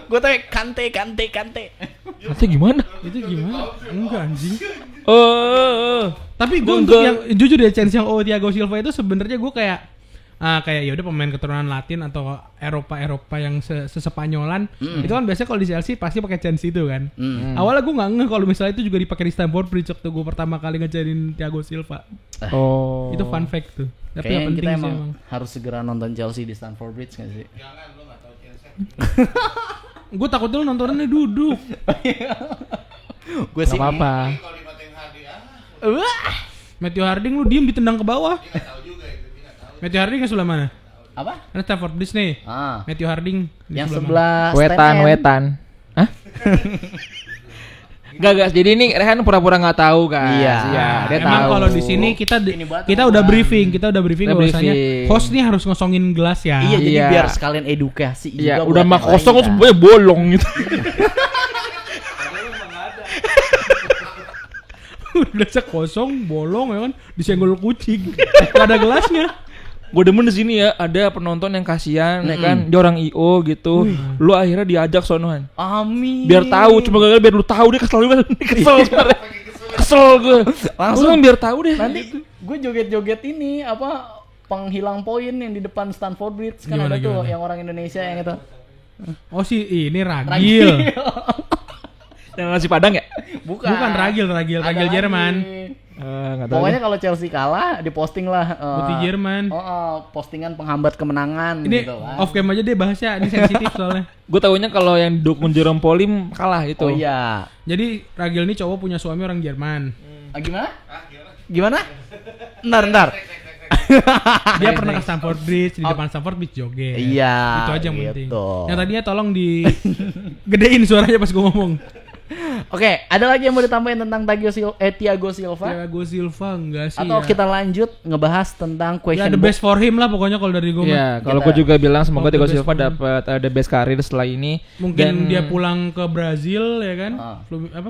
Gue tanya kante. Kante gimana? Itu gimana? Enggak anjing. Tapi gue untuk yang jujur ya, chance yang Thiago Silva itu sebenarnya gue kayak ya udah pemain keturunan Latin atau Eropa yang sesepanyolan. Itu kan biasanya kalau di Chelsea pasti pakai chance itu kan. Awalnya gue nggak ngeh kalau misalnya itu juga dipakai di Stamford Bridge waktu gue pertama kali ngecariin Thiago Silva. Itu fun fact tuh. Tapi kayaknya penting kita sih emang harus segera nonton Chelsea di Stamford Bridge nggak sih? Jangan, lu nggak tahu Chelsea. Gue takutnya lu nontonnya duduk. Gue sih apa? Kalau dimatiin hadiah, Matthew Harding lu diem ditendang ke bawah. dia nggak tahu juga itu, dia nggak tahu. Matthew Harding ke sebelah mana? apa? Kan Stamford Bridge nih. Matthew Harding di Yang sebelah sebelah Wetan. Hah? Gak. Jadi ini Rehan pura-pura nggak tahu kan? Iya. Dia Emang tahu. kalau di sini kita Ini batu kita udah kan. briefing bahwasanya briefing. host nih harus ngosongin gelas ya. Iya, jadi Iya. biar sekalian edukasi Iya, juga. udah buat mah yang kosong lain, semuanya bolong gitu. Gelasnya kosong, bolong ya kan, disenggol kucing. Gak ada gelasnya. Gue demen di sini ya, ada penonton yang kasihan, ya kan, dia orang IO gitu. Lu akhirnya diajak sonoan. Amin. Biar tahu, cuma gagal biar lu tahu dia kesel banget. Kesel gue. Langsung biar tahu deh. Nanti gue joget-joget ini apa penghilang poin yang di depan Stamford Bridge kan Gimana, ada tuh gimana? yang orang Indonesia yang itu. Oh sih, ini ragil. Yang nasi Padang ya? Bukan. Bukan ragil Ada Jerman. lagi. Nggak tahu. Pokoknya kalau Chelsea kalah diposting lah. Putih Jerman. Postingan penghambat kemenangan Ini gitu kan. off cam aja deh bahasnya, ini sensitif soalnya. Gue taunya kalau yang dukung Jerome Polim kalah itu. Oh iya. Jadi Ragil ini cowok punya suami orang Jerman. Gimana? Gimana? Bentar. Dia pernah ke Stamford Bridge, di depan Stamford Bridge joget. Iya, Itu aja yang penting. gitu. Yang tadinya tolong di gedein suaranya pas gue ngomong. Oke, ada lagi yang mau ditambahin tentang Thiago Silva? Thiago Silva enggak sih. Atau ya. kita lanjut ngebahas tentang Ya question the book? best for him lah pokoknya kalau dari gue mah. Iya, kalau Kita- gue juga bilang semoga Oh, the Thiago best Silva for him. dapat the best karir setelah ini. Mungkin dia pulang ke Brazil ya kan?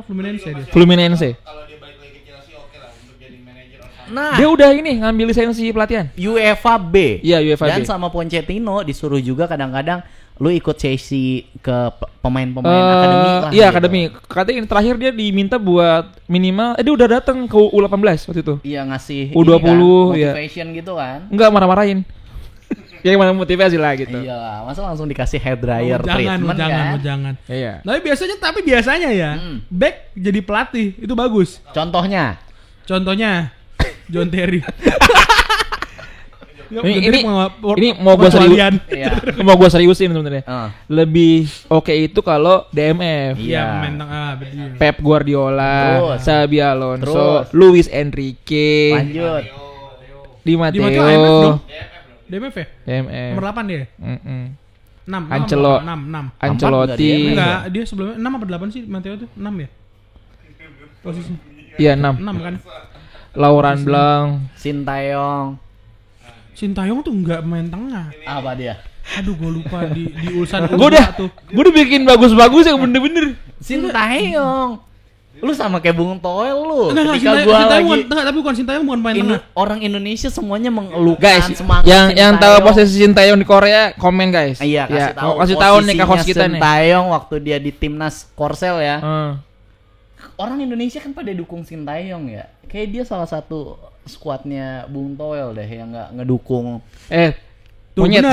Fluminense dia. Fluminense. Kalau dia balik lagi ke Chelsea oke lah untuk jadi manajer or something. Nah, Dia udah ini ngambil lisensi pelatihan. UEFA B. Iya, UEFA Dan B. sama Pochettino disuruh juga kadang-kadang lu ikut sesi ke pemain-pemain akademi lah. Iya, gitu. akademi. Katanya ini terakhir dia diminta buat minimal dia udah datang ke U18 waktu itu. Iya, ngasih U20, ini kan, iya. motivation gitu kan. Enggak marah-marahin. Ya mana motivasi lah gitu. Iya, masa langsung dikasih hair dryer treatment kan? jangan. Iya. Tapi biasanya ya, back jadi pelatih itu bagus. Contohnya, Contohnya John Terry. Ini mau gua serius. iya. Mau gua seriusin sebenarnya. Ah. Lebih oke itu kalau DMF. Iya. Iya, pemain tengah betul. Pep Guardiola, Terus. Xabi Alonso, Terus. Luis Enrique, lanjut. Di Di Matteo Matteo, IMF dong. DMF ya? DMF, Nomor 8 dia. 6. Ancelotti, Enggak, dia sebelumnya 6 apa 8 sih Matteo tuh? 6 ya? Posisi. iya 6. 6 kan? Laurent Blanc, Iya. Sintayong. Sintayong tuh enggak main tengah. Apa dia? Aduh, gue lupa di Ulsan gue udah bikin bagus-bagus yang bener-bener. Sintayong. Lu sama kayak Bung Toel lu. Enggak, Ketika gua lagi tapi bukan Sintayong, bukan pemain tengah. orang Indonesia semuanya mengeluhkan Guys, semangat yang tahu Sintayong. posisi Sintayong di Korea, komen guys. Iya, kasih tahu nih ke host kita nih. Sintayong waktu dia di timnas Korsel ya. Heeh. Orang Indonesia kan pada dukung Sintayong ya. Kayak dia salah satu skuadnya Bung Toel deh yang nggak ngedukung. Tuh Monyet.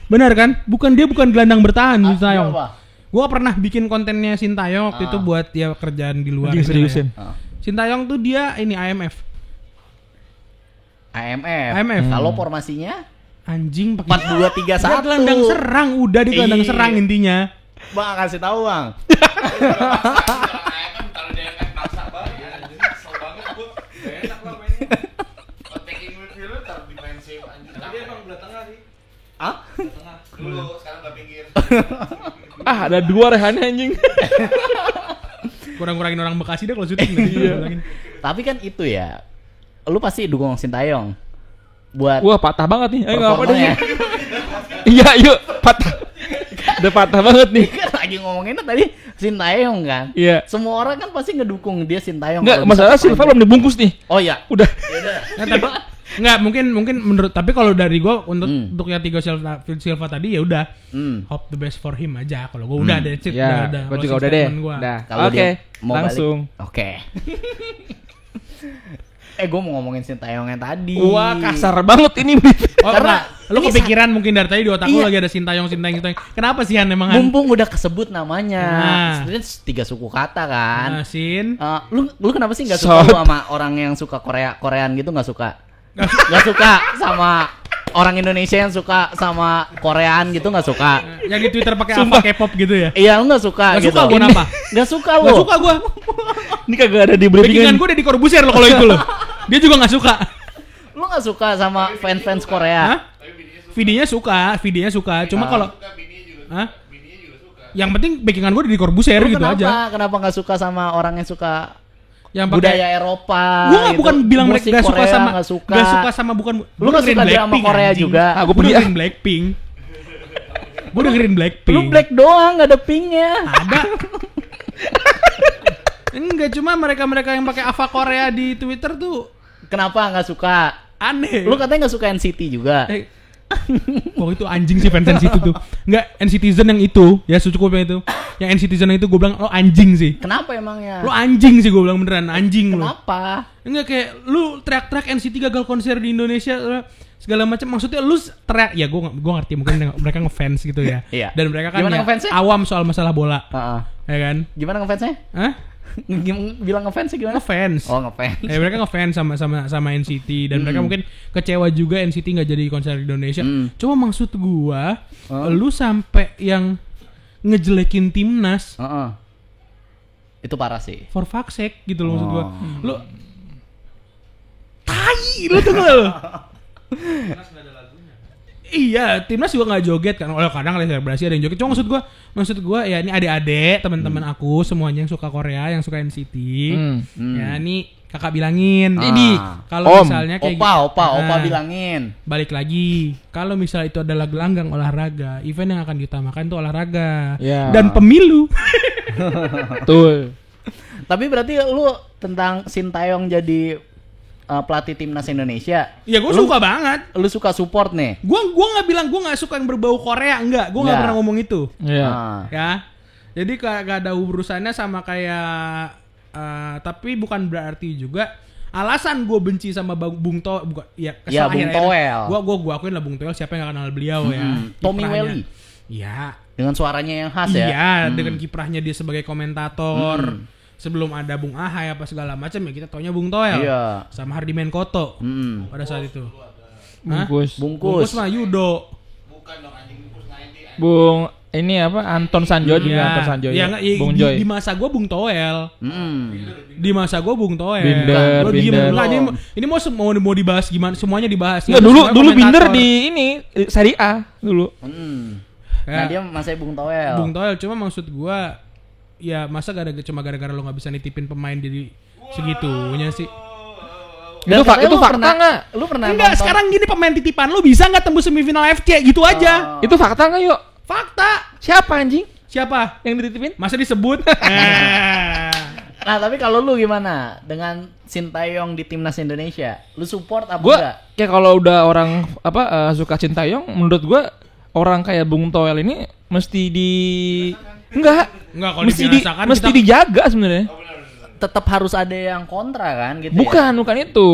benar kan? Bukan gelandang bertahan Sintayong. Apa? Gua pernah bikin kontennya Sintayong waktu itu buat dia kerjaan di luar. Anjing, seriusin. Sintayong tuh dia ini AMF. Kalau formasinya Anjing pakai 4-2-3-1. Dia gelandang serang, udah di gelandang Iya. serang intinya. Bang kasih tahu, Bang. Kalau dia kan paksa banget ya, jadi kesel banget gua. Gak enak lah mainnya. Attacking midfielder taruh defensive anjing. Tapi emang belah tengah sih. Ah? Belah tengah. Dulu sekarang belah pinggir. Ada 2 Rehannya anjing. Kurang-kurangin orang Bekasi deh kalau syuting. Iya. Tapi kan itu ya. Lu pasti dukung Sintayong. Buat Wah, patah banget nih. Ayo enggak apa deh. performanya. Iya, yuk, patah. Udah patah banget nih. Kan lagi ngomonginnya tadi Sintayong kan. Iya. Semua orang kan pasti ngedukung dia Sintayong. Enggak, Kalau masalah bisa Silva belum dibungkus nih. Oh iya. Udah. Enggak, mungkin menurut tapi kalau dari gua untuk yang Thiago Silva tadi ya udah hope the best for him aja. Kalau gua udah ada Ya, gua juga udah deh. Udah. Kalau Oke, dia mau langsung. balik. Oke. Gue mau ngomongin Sintayong yang tadi. Wah, kasar banget ini. Karena lu ini kepikiran mungkin dari tadi di otak lu Iya. lagi ada Sintayong. Kenapa sih Han emang Han? mumpung udah kesebut namanya. Nah. Sebenarnya 3 suku kata kan. Sin. Lu kenapa sih nggak suka lu sama orang yang suka Korean gitu, nggak suka? Nggak suka sama orang Indonesia yang suka sama Korean gitu, nggak suka? Yang di Twitter pakai apa K-pop gitu ya? Iya, lu nggak suka Nggak gitu. suka gua kenapa? Nggak suka lu. Gak suka gua. Ini kagak ada di Backingan briefing. gua udah di Corbusier lo kalau itu lo. Dia juga gak suka. Lu nggak suka sama fans-fans Korea? Hah? Videonya suka. Cuma kalau Suka bininya juga. Hah? Bininya juga suka. Yang penting backingan gua udah di Corbusier Lu gitu kenapa? aja. Kenapa nggak suka sama orang yang suka Yang pakai budaya Eropa? gua gitu. bukan bilang mereka Musik gak suka Korea sama nggak suka. gak suka sama bukan. Lu nggak suka dia sama Korea juga? Ah, gua Gua pergi, dengerin Blackpink. Gua dengerin Blackpink. Lu black doang, nggak ada pinknya. Ada. Enggak, cuma mereka yang pakai Ava Korea di Twitter tuh Kenapa nggak suka? aneh. Lu katanya nggak suka NCT juga. Wah itu anjing sih fans NCT itu. Enggak, NCTzen yang itu, ya secukupnya itu. Yang NCTzen yang itu gue bilang lo anjing sih. Kenapa emangnya? Lo anjing sih gue bilang beneran, anjing lo. Kenapa? Enggak kayak lu teriak-teriak NCT gagal konser di Indonesia segala macam. Maksudnya lu teriak, ya gue ngerti mungkin mereka ngefans gitu ya. Iya. Dan mereka kan Gimana ya, ngefansnya? awam soal masalah bola. Heeh. Ya kan? Gimana ngefansnya? Hah? Bilang ngefans gimana? Ngefans. Oh, ngefans. Mereka ngefans sama NCT dan mereka mungkin kecewa juga NCT nggak jadi konser di Indonesia. Cuma maksud gua, lu sampai yang ngejelekin timnas Heeh. Itu parah sih. for fuck's sake gitu loh maksud gua. Lu tai lu tuh lu. Iya, timnas juga nggak joget kan. Oh, kadang ada selebrasi ada yang joget. Cuma maksud gua ya ini adik-adik teman-teman aku semuanya yang suka Korea, yang suka NCT. Ya, ini kakak bilangin. Ini kalau misalnya kayak Opa bilangin. balik lagi. Kalau misalnya itu adalah gelanggang olahraga, event yang akan diutamakan itu olahraga Ya. dan pemilu. Betul. Tapi berarti lu tentang Sintayong jadi pelatih timnas Indonesia. Ya gue suka banget. Lu suka support nih. Gua nggak bilang gue nggak suka yang berbau Korea, enggak. Gue nggak Nggak. pernah ngomong itu. Iya. Ya. Jadi gak ada urusannya sama kayak tapi bukan berarti juga alasan gue benci sama Bung Toel bukan ya kesal Ya, Bung Toel. Gue akuin lah Bung Toel, siapa yang gak kenal beliau ya. Tommy Kiprahnya. Welly. Iya. Dengan suaranya yang khas ya. Iya, dengan kiprahnya dia sebagai komentator. Sebelum ada Bung Ahai apa segala macam ya kita taunya Bung Toel. Iya. Sama Hardiman Koto. pada saat itu. Hah? Bungkus. Bungkus mah Yudo. Bukan dong anjing bungkus 90. Bung ini apa Anton Sanjo juga Iya. Anton Sanjo Ya, ya. nggak, Bung di, Joy. di masa gue Bung Toel. Di masa gue Bung Toel. Binder, Lo diem Binder. enggak, ini mau dibahas gimana? Semuanya dibahas. Enggak, dulu Binder di ini Serie A dulu. Nah, Ya. dia masih Bung Toel. Bung Toel, cuma maksud gue ya masa cuma gara-gara lo nggak bisa nitipin pemain jadi segitunya sih. Dan Itu katanya lu fakta pernah- nggak? Lu pernah Enggak, nonton- sekarang gini pemain titipan lu bisa nggak tembus semifinal AFC gitu aja. Itu fakta nggak yuk? Fakta. Siapa anjing Siapa? yang dititipin? Masa disebut? Nah, tapi kalau lu gimana dengan Sintayong di timnas Indonesia? Lu support apa Gua enggak? kayak kalau udah orang suka Sintayong, menurut gua orang kayak Bung Toel ini mesti enggak Enggak, kalau mesti dibiasakan mesti kita- dijaga sebenarnya. Tetap harus ada yang kontra kan gitu Bukan itu.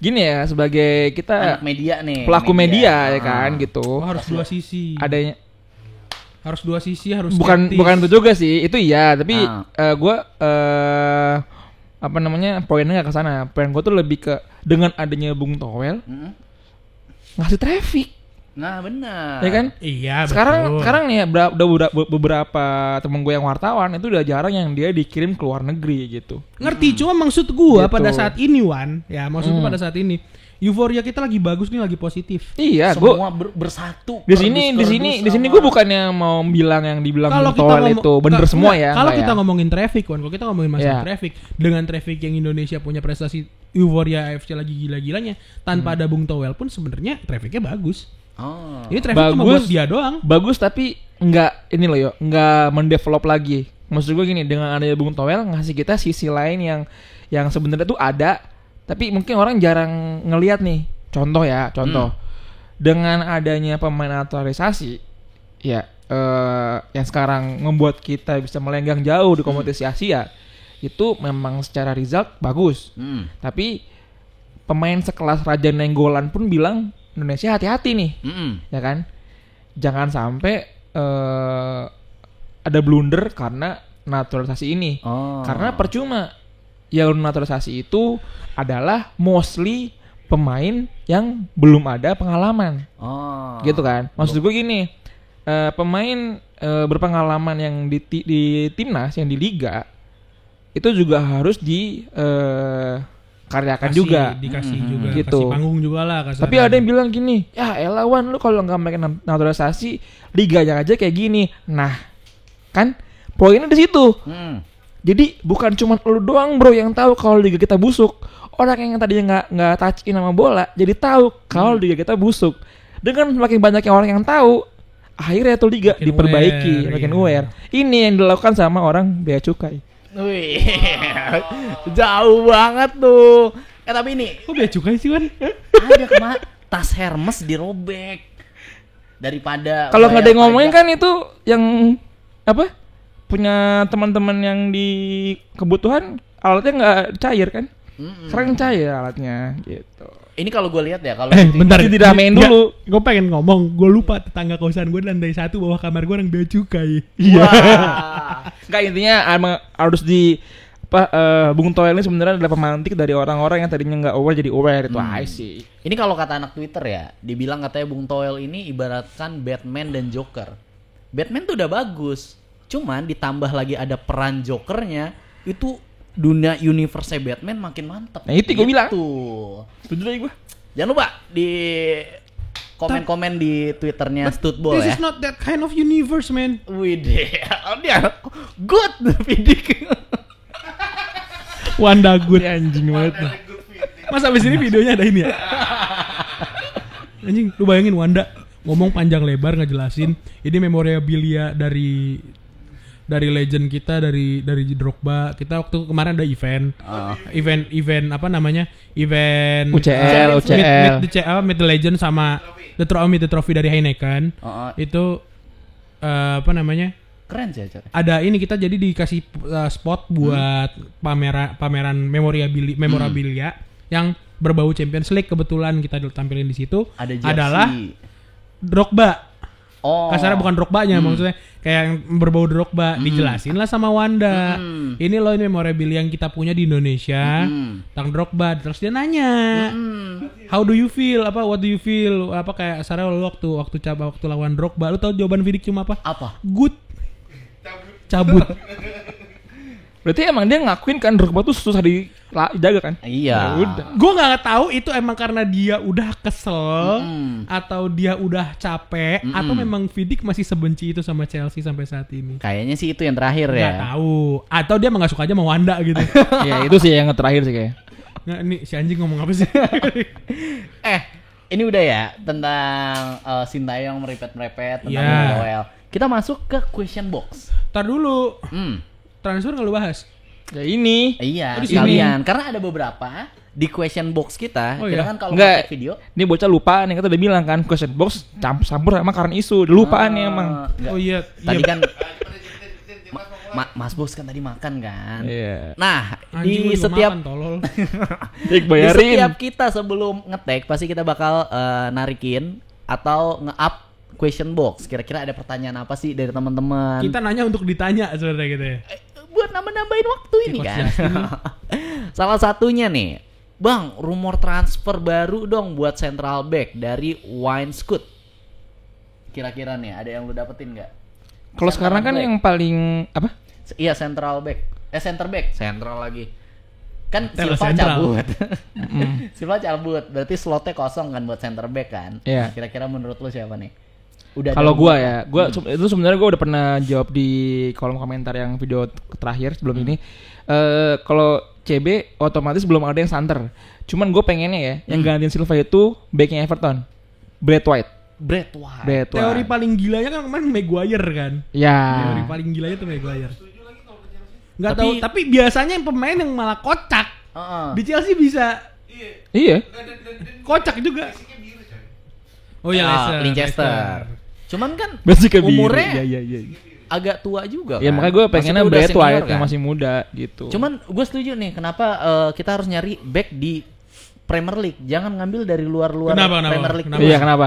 Gini ya, sebagai ya. kita Anak media nih. pelaku media ya Ah. kan gitu. Oh, harus dua sisi. Adanya Harus dua sisi, harus bukan skeptis. itu juga sih, itu iya, tapi Ah. gua poinnya nggak ke sana. Poin gua tuh lebih ke dengan adanya Bung Toel Mm-mm. ngasih traffic, Nah, benar. ya kan? Iya, Sekarang betul. nih ya udah beberapa temen gue yang wartawan itu udah jarang yang dia dikirim ke luar negeri gitu. Ngerti, cuma maksud gua Gitu. pada saat ini Wan, ya maksud gua pada saat ini euforia kita lagi bagus nih, lagi positif. Iya, gue Semua bersatu. di sini kerdus-kerdus gue sama- bukannya mau bilang yang dibilang Kalau Bung kita Toel ngomong- itu bener ka- semua enggak, ya. Kalau enggak kita ya. ngomongin traffic, Wan, kalau kita ngomongin masalah Iya. traffic, dengan traffic yang Indonesia punya prestasi euforia AFC lagi gila-gilanya, tanpa ada Bung Toel pun sebenarnya trafficnya bagus. Oh. Ini traffic cuma buat dia doang. Bagus tapi nggak ini loh yo, nggak mendevelop lagi. Maksud gue gini, dengan adanya Bung Toel ngasih kita sisi lain yang sebenarnya tuh ada, tapi mungkin orang jarang ngelihat nih. Contoh. Dengan adanya pemain naturalisasi, ya yang sekarang membuat kita bisa melenggang jauh di kompetisi Asia, itu memang secara result bagus. Hmm. Tapi pemain sekelas Raja Nenggolan pun bilang Indonesia hati-hati nih. Mm-mm. Ya kan, jangan sampai ada blunder karena naturalisasi ini. Oh. Karena percuma, yang naturalisasi itu adalah mostly pemain yang belum ada pengalaman, Oh. gitu kan. Maksud gue gini, pemain berpengalaman yang di timnas, yang di liga itu juga harus karyakan juga. Dikasih juga, Gitu. kasih panggung juga lah kasarnya. Tapi ada yang bilang gini, ya elah Wan, lu kalau nggak pakai naturalisasi, liganya aja kayak gini. Nah, kan poinnya di situ. Hmm. Jadi bukan cuma lu doang bro yang tahu kalau liga kita busuk. Orang yang tadinya nggak touch in sama bola, jadi tahu kalau liga kita busuk. Dengan makin banyak orang yang tahu, akhirnya tuh liga Makin diperbaiki, aware, makin iya. aware. Ini yang dilakukan sama orang bea cukai. Wih, jauh banget tuh. Tapi ini Kok bea cukai sih, Wan? ada tas Hermes dirobek daripada Kalau nggak ada yang bayar ngomongin pajak. kan itu yang apa? Punya teman-teman yang di kebutuhan alatnya nggak cair kan? Mm-mm. Sekarang cair alatnya gitu. Ini kalau gue lihat ya kalau Bentar. Jadi diramein dulu. Gue pengen ngomong, gue lupa tetangga kosan gue di lantai 1 bawah kamar gue orang bea cukai. Wah. Nggak, intinya harus Bung Toel ini sebenarnya adalah pemantik dari orang-orang yang tadinya nggak aware jadi aware itu aja sih. Ini kalau kata anak Twitter ya, dibilang katanya Bung Toel ini ibaratkan Batman dan Joker. Batman tuh udah bagus, cuman ditambah lagi ada peran Jokernya, itu dunia universe Batman makin mantap. Nah, itu gua bilang. Setuju aja gue. Jangan lupa di komen-komen di Twitternya Stutbol This ya. is not that kind of universe, man. Widih, dia good Fidik. Wanda good. Anjing banget. Mas abis ini videonya ada ini ya? Anjing, lu bayangin Wanda ngomong panjang lebar ngejelasin ini memorabilia dari legend kita, dari Drogba. Kita waktu kemarin ada event apa namanya? Event UCL. meet the legend sama meet the trophy dari Heineken. Itu apa namanya? Keren sih acara. Ada ini, kita jadi dikasih spot buat pameran memorabilia yang berbau Champions League. Kebetulan kita tampilin di situ Ada jersey. adalah Drogba. Oh. Kasarnya bukan Drogba-nya, maksudnya kayak yang berbau Drogba. Dijelasin lah sama Wanda. Ini loh, ini memorabilia yang kita punya di Indonesia tentang Drogba. Terus dia nanya, how do you feel? What do you feel? Apa kayak kasarnya lu waktu lawan Drogba, lu tahu jawaban Vidik cuma apa? Apa? Good. Cabut. Berarti emang dia ngakuin kan Drogba tuh susah dijaga kan? Iya. Ya udah. Gue nggak tahu itu emang karena dia udah kesel atau dia udah capek atau memang Vidik masih sebenci itu sama Chelsea sampai saat ini. Kayaknya sih itu yang terakhir ya. Nggak tahu. Atau dia emang nggak suka aja sama Wanda gitu. Ya itu sih yang terakhir sih kayak. Nggak, ini si anjing ngomong apa sih? Ini udah ya tentang Sintayong merepet-merepet tentang Iya. Bung Toel. Kita masuk ke question box. Ntar dulu. Hmm. Transfer nggak lu bahas? Ya ini. Iya, Oh, di sekalian. Karena ada beberapa di question box kita. Oh, Kita iya? kan kalau Enggak. pakai video. Ini bocah lupaan yang kita udah bilang kan question box campur sama current isu. Lupaan nih emang. Enggak. Oh iya, Tadi iya. kan Mas Bos kan tadi makan kan. Iya. Nah, Anjing, di lu juga setiap makan, tolol. Dik di bayarin. setiap kita sebelum nge-tag pasti kita bakal narikin atau nge-up question box. Kira-kira ada pertanyaan apa sih dari teman-teman? Kita nanya untuk ditanya sebenarnya gitu ya. Buat nambah-nambahin waktu ini Coach kan. Justin. Salah satunya nih, Bang, rumor transfer baru dong buat central back dari Winescoot. Kira-kira nih ada yang lu dapetin nggak? Kalau sekarang kan yang paling apa? Iya, central back. Center back, central lagi. Kan Hotel Silva Central. cabut. Silva cabut, berarti slotnya kosong kan buat center back kan? Iya. Kira-kira menurut lu siapa nih? Udah Kalau ada gua rumor ya, kan? itu sebenarnya gua udah pernah jawab di kolom komentar yang video terakhir sebelum ini. Kalau CB otomatis belum ada yang santer. Cuman gue pengennya ya, yang gantiin Silva itu backnya Everton, Brad White. Brad White. Brad White. Teori paling gilanya kan kemarin Maguire kan. Ya. Teori paling gilanya tuh Maguire. Nggak Tapi- tahu, tapi biasanya yang pemain yang malah kocak. Heeh. Di Chelsea bisa Iya. kocak juga. Oh iya, Leicester. Cuman kan Basicnya biru. umurnya Iya. agak tua juga Ya kan. makanya gue pengennya Maksudnya udah Brad senior White kan. yang masih muda gitu. Cuman gue setuju nih kenapa kita harus nyari back di Premier League. Jangan ngambil dari luar-luar Kenapa? Premier League. Iya, kenapa?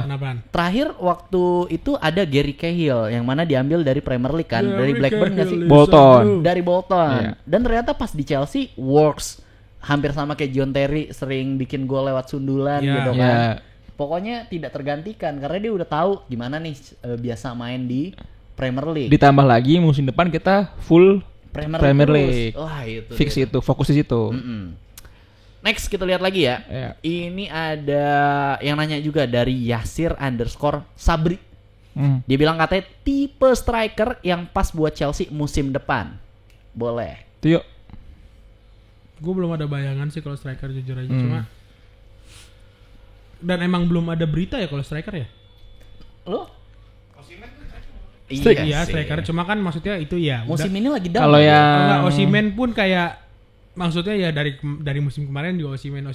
Terakhir waktu itu ada Gary Cahill yang mana diambil dari Premier League kan, dari Blackburn nggak sih? Bolton. Dari Bolton. Iya. Dan ternyata pas di Chelsea works hampir sama kayak John Terry, sering bikin gol lewat sundulan Iya. gitu kan. Iya. Pokoknya tidak tergantikan karena dia udah tahu gimana nih biasa main di Premier League. Ditambah lagi musim depan kita full Premier terus. League. Wah, itu. Fix dia. itu, fokus di situ. Mm-mm. Next kita lihat lagi ya. Iya. Ini ada yang nanya juga dari Yasir_Sabri. Dia bilang katanya tipe striker yang pas buat Chelsea musim depan. Boleh. Tuh yuk. Gue belum ada bayangan sih kalau striker jujur aja cuma. Dan emang belum ada berita ya kalau striker ya. Lo? Iya, sih. striker cuma kan maksudnya itu ya. Musim udah. ini lagi down. Kalau ya. yang Enggak, Osimhen pun kayak maksudnya ya dari musim kemarin juga Osimhen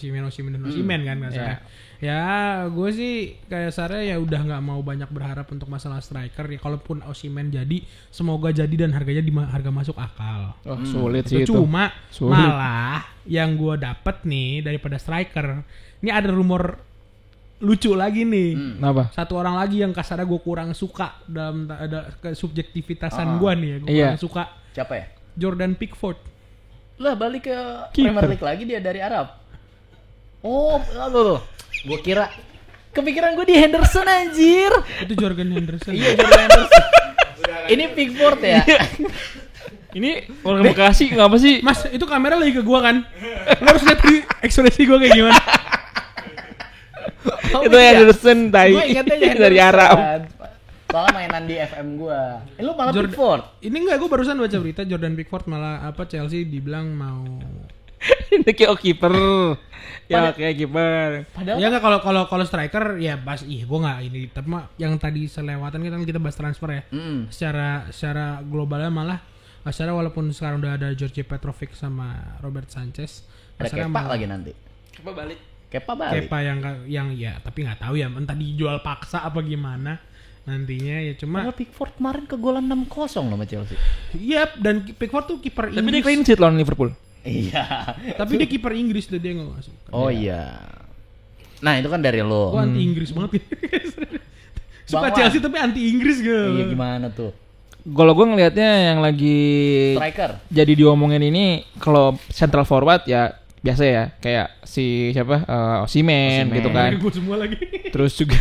kan kasarnya. Ya gue sih kayak Sarah ya udah nggak mau banyak berharap untuk masalah striker ya. Kalaupun Osimhen jadi semoga jadi dan harganya di harga masuk akal. sulit sih itu. Cuma Sulit. malah yang gue dapet nih daripada striker ini ada rumor lucu lagi nih. Kenapa? Satu orang lagi yang kasarnya gue kurang suka dalam ada subjektivitasan gue nih ya. Gue Iya. kurang suka Siapa ya? Jordan Pickford. Lah balik ke Keeper. Premier League lagi dia dari Arab. Oh, lo. Gue kira kepikiran gue di Henderson anjir. Itu Jordan Henderson. Iya, Jordan Henderson. Ini Pickford ya. Ini orang Bekasi ngapa sih? Mas, itu kamera lagi ke gua kan? Lo harus lihat ekspresi gua kayak gimana. Oh, Itu iya. Henderson tai Gua ingatnya Henderson. dari Arab. Soalnya mainan di FM gua. Lu malah Jordan- Pickford. Ini enggak, gua barusan baca berita Jordan Pickford malah apa Chelsea dibilang mau. Ini kayak kiper. Ya kayak kiper. Padahal Ya enggak kalau striker ya pas gua enggak ini tapi mah yang tadi selewatan kita bahas transfer ya. Secara globalnya malah secara walaupun sekarang udah ada George Petrovic sama Robert Sanchez, ada kasarnya Kepa malah- lagi nanti. Coba balik. Kepa balik. Kepa yang ya tapi nggak tahu ya entah dijual paksa apa gimana nantinya ya cuma Padahal Pickford kemarin kegolan 6-0 loh sama Chelsea. iya dan Pickford tuh kiper Tapi dia Inggris clean sheet lawan Liverpool. Iya. tapi dia kiper Inggris tuh dia nggak masuk. Oh iya. Nah, itu kan dari lo. Gua anti Inggris banget suka Bang Chelsea tapi anti Inggris gitu. Iya, gimana tuh? Kalau gue ngelihatnya yang lagi Striker. jadi diomongin ini kalau central forward ya biasa ya kayak si siapa Osimhen gitu kan. Gue semua lagi. Terus juga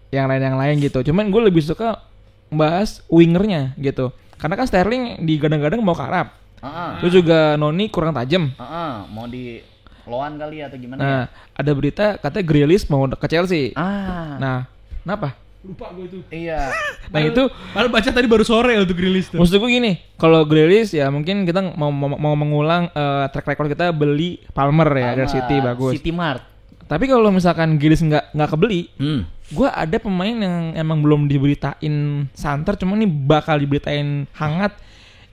yang lain gitu. Cuman gue lebih suka bahas wingernya gitu. Karena kan Sterling digadang-gadang mau ke Arab. Terus juga Noni kurang tajam. Mau di loan kali atau gimana Nah, ya? ada berita katanya Grealish mau ke Chelsea. Nah, Kenapa? Lupa gue itu. iya. Nah itu Padahal baca tadi baru sore untuk rilis tuh. maksud gue gini, kalau Grealish ya mungkin kita mau mengulang track record kita beli Palmer ya dari City bagus. City Mart. Tapi kalau misalkan Grealish nggak kebeli, gue ada pemain yang emang belum diberitain santer, cuma nih bakal diberitain hangat,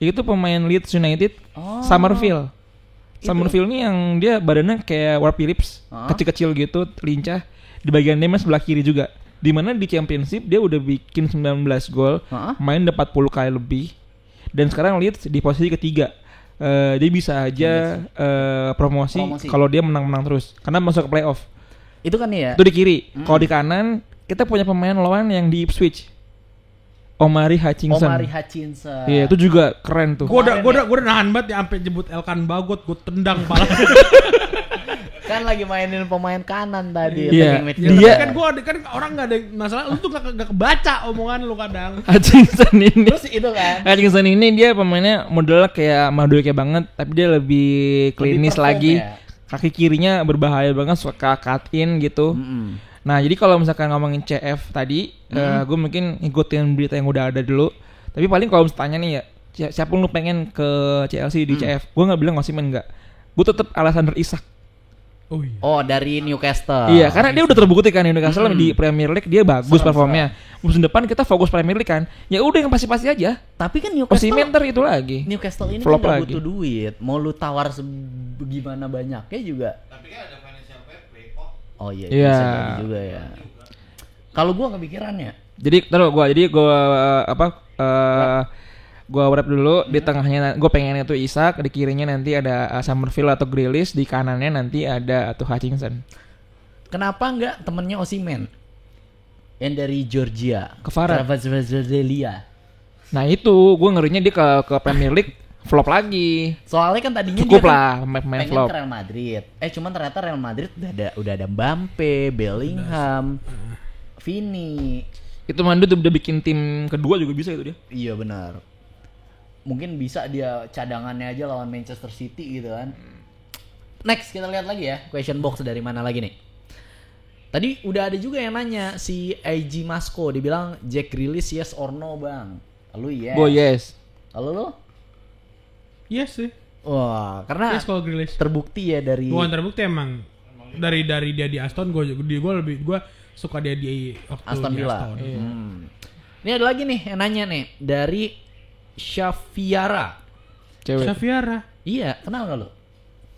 Itu pemain Leeds United, Oh. Summerville. Summerville ini yang dia badannya kayak Ward Phillips, kecil-kecil gitu, lincah. Di bagian dia sebelah kiri juga. Dimana di Championship dia udah bikin 19 gol, main udah 40 kali lebih. Dan sekarang Leeds di posisi ketiga. Dia bisa aja promosi. Kalau dia menang-menang terus, karena masuk ke playoff. Itu kan ya. Itu di kiri. Kalau di kanan kita punya pemain lawan yang di Ipswich, Omari Hutchinson. Iya, itu juga keren tuh. Gue udah nahan banget ya sampai jemput Elkan Bagot, gue tendang pala. Kan lagi mainin pemain kanan tadi. Iya. Dia kan orang nggak ada masalah, lu tuh nggak kebaca omongan lu kadang. Hutchinson ini. Terus itu kan. Hutchinson ini dia pemainnya modelnya kayak Madueke banget, tapi dia lebih klinis perform lagi. ya? Kaki kirinya berbahaya banget, suka cut in gitu. Nah, jadi kalau misalkan ngomongin CF tadi, gue mungkin ngikutin berita yang udah ada dulu. Tapi paling kalau misalnya tanya nih ya, siapa lu pengen ke Chelsea di CF? Gue nggak bilang Osimhen nggak. Gue tetap Alexander Isak. Oh iya. Oh, dari Newcastle. Iya, karena dia udah terbukti kan di Newcastle di Premier League dia bagus performnya. Musim depan kita fokus Premier League kan. Ya udah yang pasti-pasti aja. Tapi kan Newcastle Osimhen ntar itu lagi. Newcastle ini Flop kan gak lagi. butuh duit. Mau lu tawar gimana banyaknya juga. Tapi kan ada financial fair play kok. Oh iya, Iya. bisa jadi juga ya. Kalau gua kepikirannya. Jadi gua wrap dulu di tengahnya gua pengennya tuh Isak, di kirinya nanti ada Summerville atau Grealish, di kanannya nanti ada tuh Hutchinson. Kenapa enggak temennya Osimhen? Yang dari Georgia, Kvarat. Kvaratskhelia. Nah itu gua ngerinya dia ke Premier League flop lagi. Soalnya kan tadinya Cukup dia lah kan main pengen flop. ke Real Madrid. Cuman ternyata Real Madrid udah ada Mbappe, Bellingham, Vini. Itu Mandu tuh udah bikin tim kedua juga bisa itu dia. Iya benar. Mungkin bisa dia cadangannya aja lawan Manchester City gitu kan. Next kita lihat lagi ya, question box dari mana lagi nih. Tadi udah ada juga yang nanya si IG Masko, dia bilang Jack Grealish yes or no bang. Lu yes. Gua yes. Kalau lu? Yes sih. Wah, karena Yes kalau Grealish. terbukti ya dari Bukan terbukti emang. Dari dia di Aston gue suka dia di waktu Aston di Villa. Aston. Ini ada lagi nih yang nanya nih dari Shafiara. Cewek. Xaviera. Iya, kenal gak lu?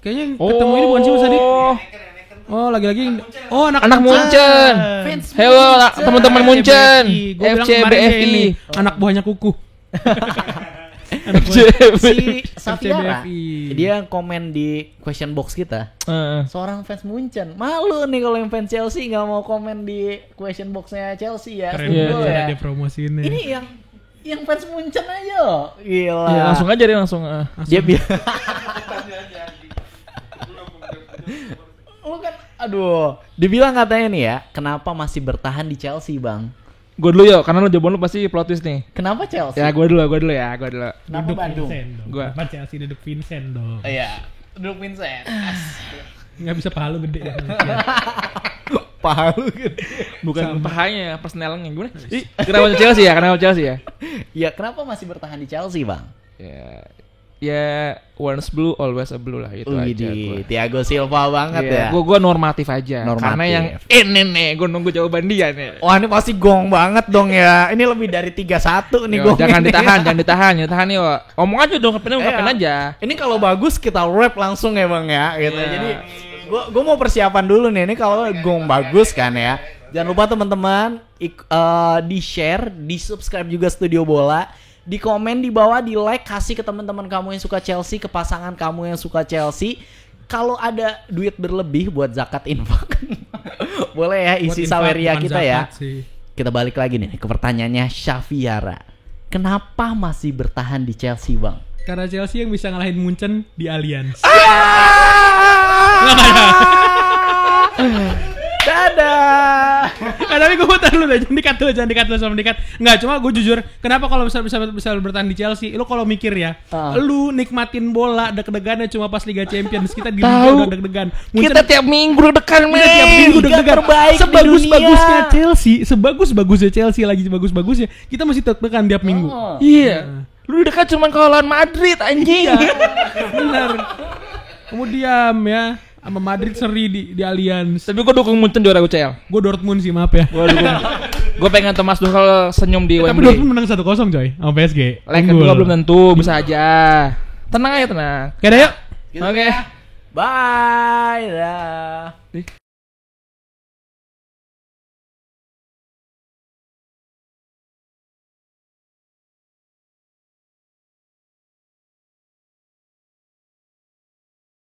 Kayaknya yang ketemu ini bukan sih Mas Adi? Oh, lagi-lagi. Oh, Anak Munchen. Fans Hello Munchen. teman-teman Munchen. Gua bilang FC kemarin dia BFI. ini, anak buahnya kuku. Si Safiara, BFI. dia komen di question box kita. Seorang fans Munchen. Malu nih kalau yang fans Chelsea nggak mau komen di question boxnya Chelsea ya. Keren Setuju banget ya. dia promosiinnya. Ini yang fans Munchen aja loh. Gila. Ya, langsung aja dia langsung. Dia bilang lu kan aduh, dibilang katanya nih ya, kenapa masih bertahan di Chelsea, Bang? Gue dulu yuk, karena lo jawaban lo pasti plot twist nih. Kenapa Chelsea? Ya gue dulu ya. Kenapa Duduk Bandung? Vincent dong. Gua. Kenapa Chelsea duduk Vincent dong? Iya, duduk Vincent. Nggak bisa paha lu gede. Paha lu gitu. Bukan pahanya, personnelnya gimana? Kenapa Chelsea ya? Ya, kenapa masih bertahan di Chelsea, Bang? Ya once blue always a blue lah itu aja gua. Thiago Silva banget ya. Gue normatif aja. Normatif. Karena yang ini nih, gue nunggu jawaban dia nih. Wah, ini pasti gong banget dong ya. Ini lebih dari 3-1 nih Yo, gong. jangan ini. ditahan nih. Omong aja dong, ungkapin aja. Ini kalau bagus kita rap langsung ya, Bang ya. Gitu. Jadi gua mau persiapan dulu nih. Ini kalau gong bagus kan ya. Jangan lupa teman-teman di-share, di-subscribe juga Studio Bola. Di komen di bawah, di like, kasih ke teman-teman kamu yang suka Chelsea, ke pasangan kamu yang suka Chelsea. Kalau ada duit berlebih buat zakat infak, boleh ya isi saweria kita ya. Kita balik lagi nih ke pertanyaannya Shafiara. Kenapa masih bertahan di Chelsea, Bang? Karena Chelsea yang bisa ngalahin Munchen di Allianz. Dadah. Tapi gue mau tahu lu deh, jangan dikat lu sama dikat. Enggak, cuma gue jujur, kenapa kalau bisa bertahan di Chelsea, lu kalau mikir ya, lu nikmatin bola deg-degannya cuma pas Liga Champions, kita di Liga udah deg-degan. Kita tiap minggu deg-degan, Kita tiap minggu deg-degan. terbaik Sebagus-bagusnya Chelsea, sebagus-bagusnya Chelsea lagi sebagus-bagusnya, kita masih deg-degan tiap minggu. Iya. Lu dekat cuma kalau lawan Madrid anjing. Benar. Kemudian ya, sama Madrid seri di Allianz. Tapi gue dukung Munchen juara UCL. Gue Dortmund sih, maaf ya. Gue dukung. Gue pengen Thomas Tuchel senyum di Tapi Wembley. Dortmund menang 1-0 coy sama PSG. Leg Unggul. kedua belum tentu, bisa aja. Tenang aja tenang. Oke, dah yuk. Gitu Oke. ya. Bye. Dah.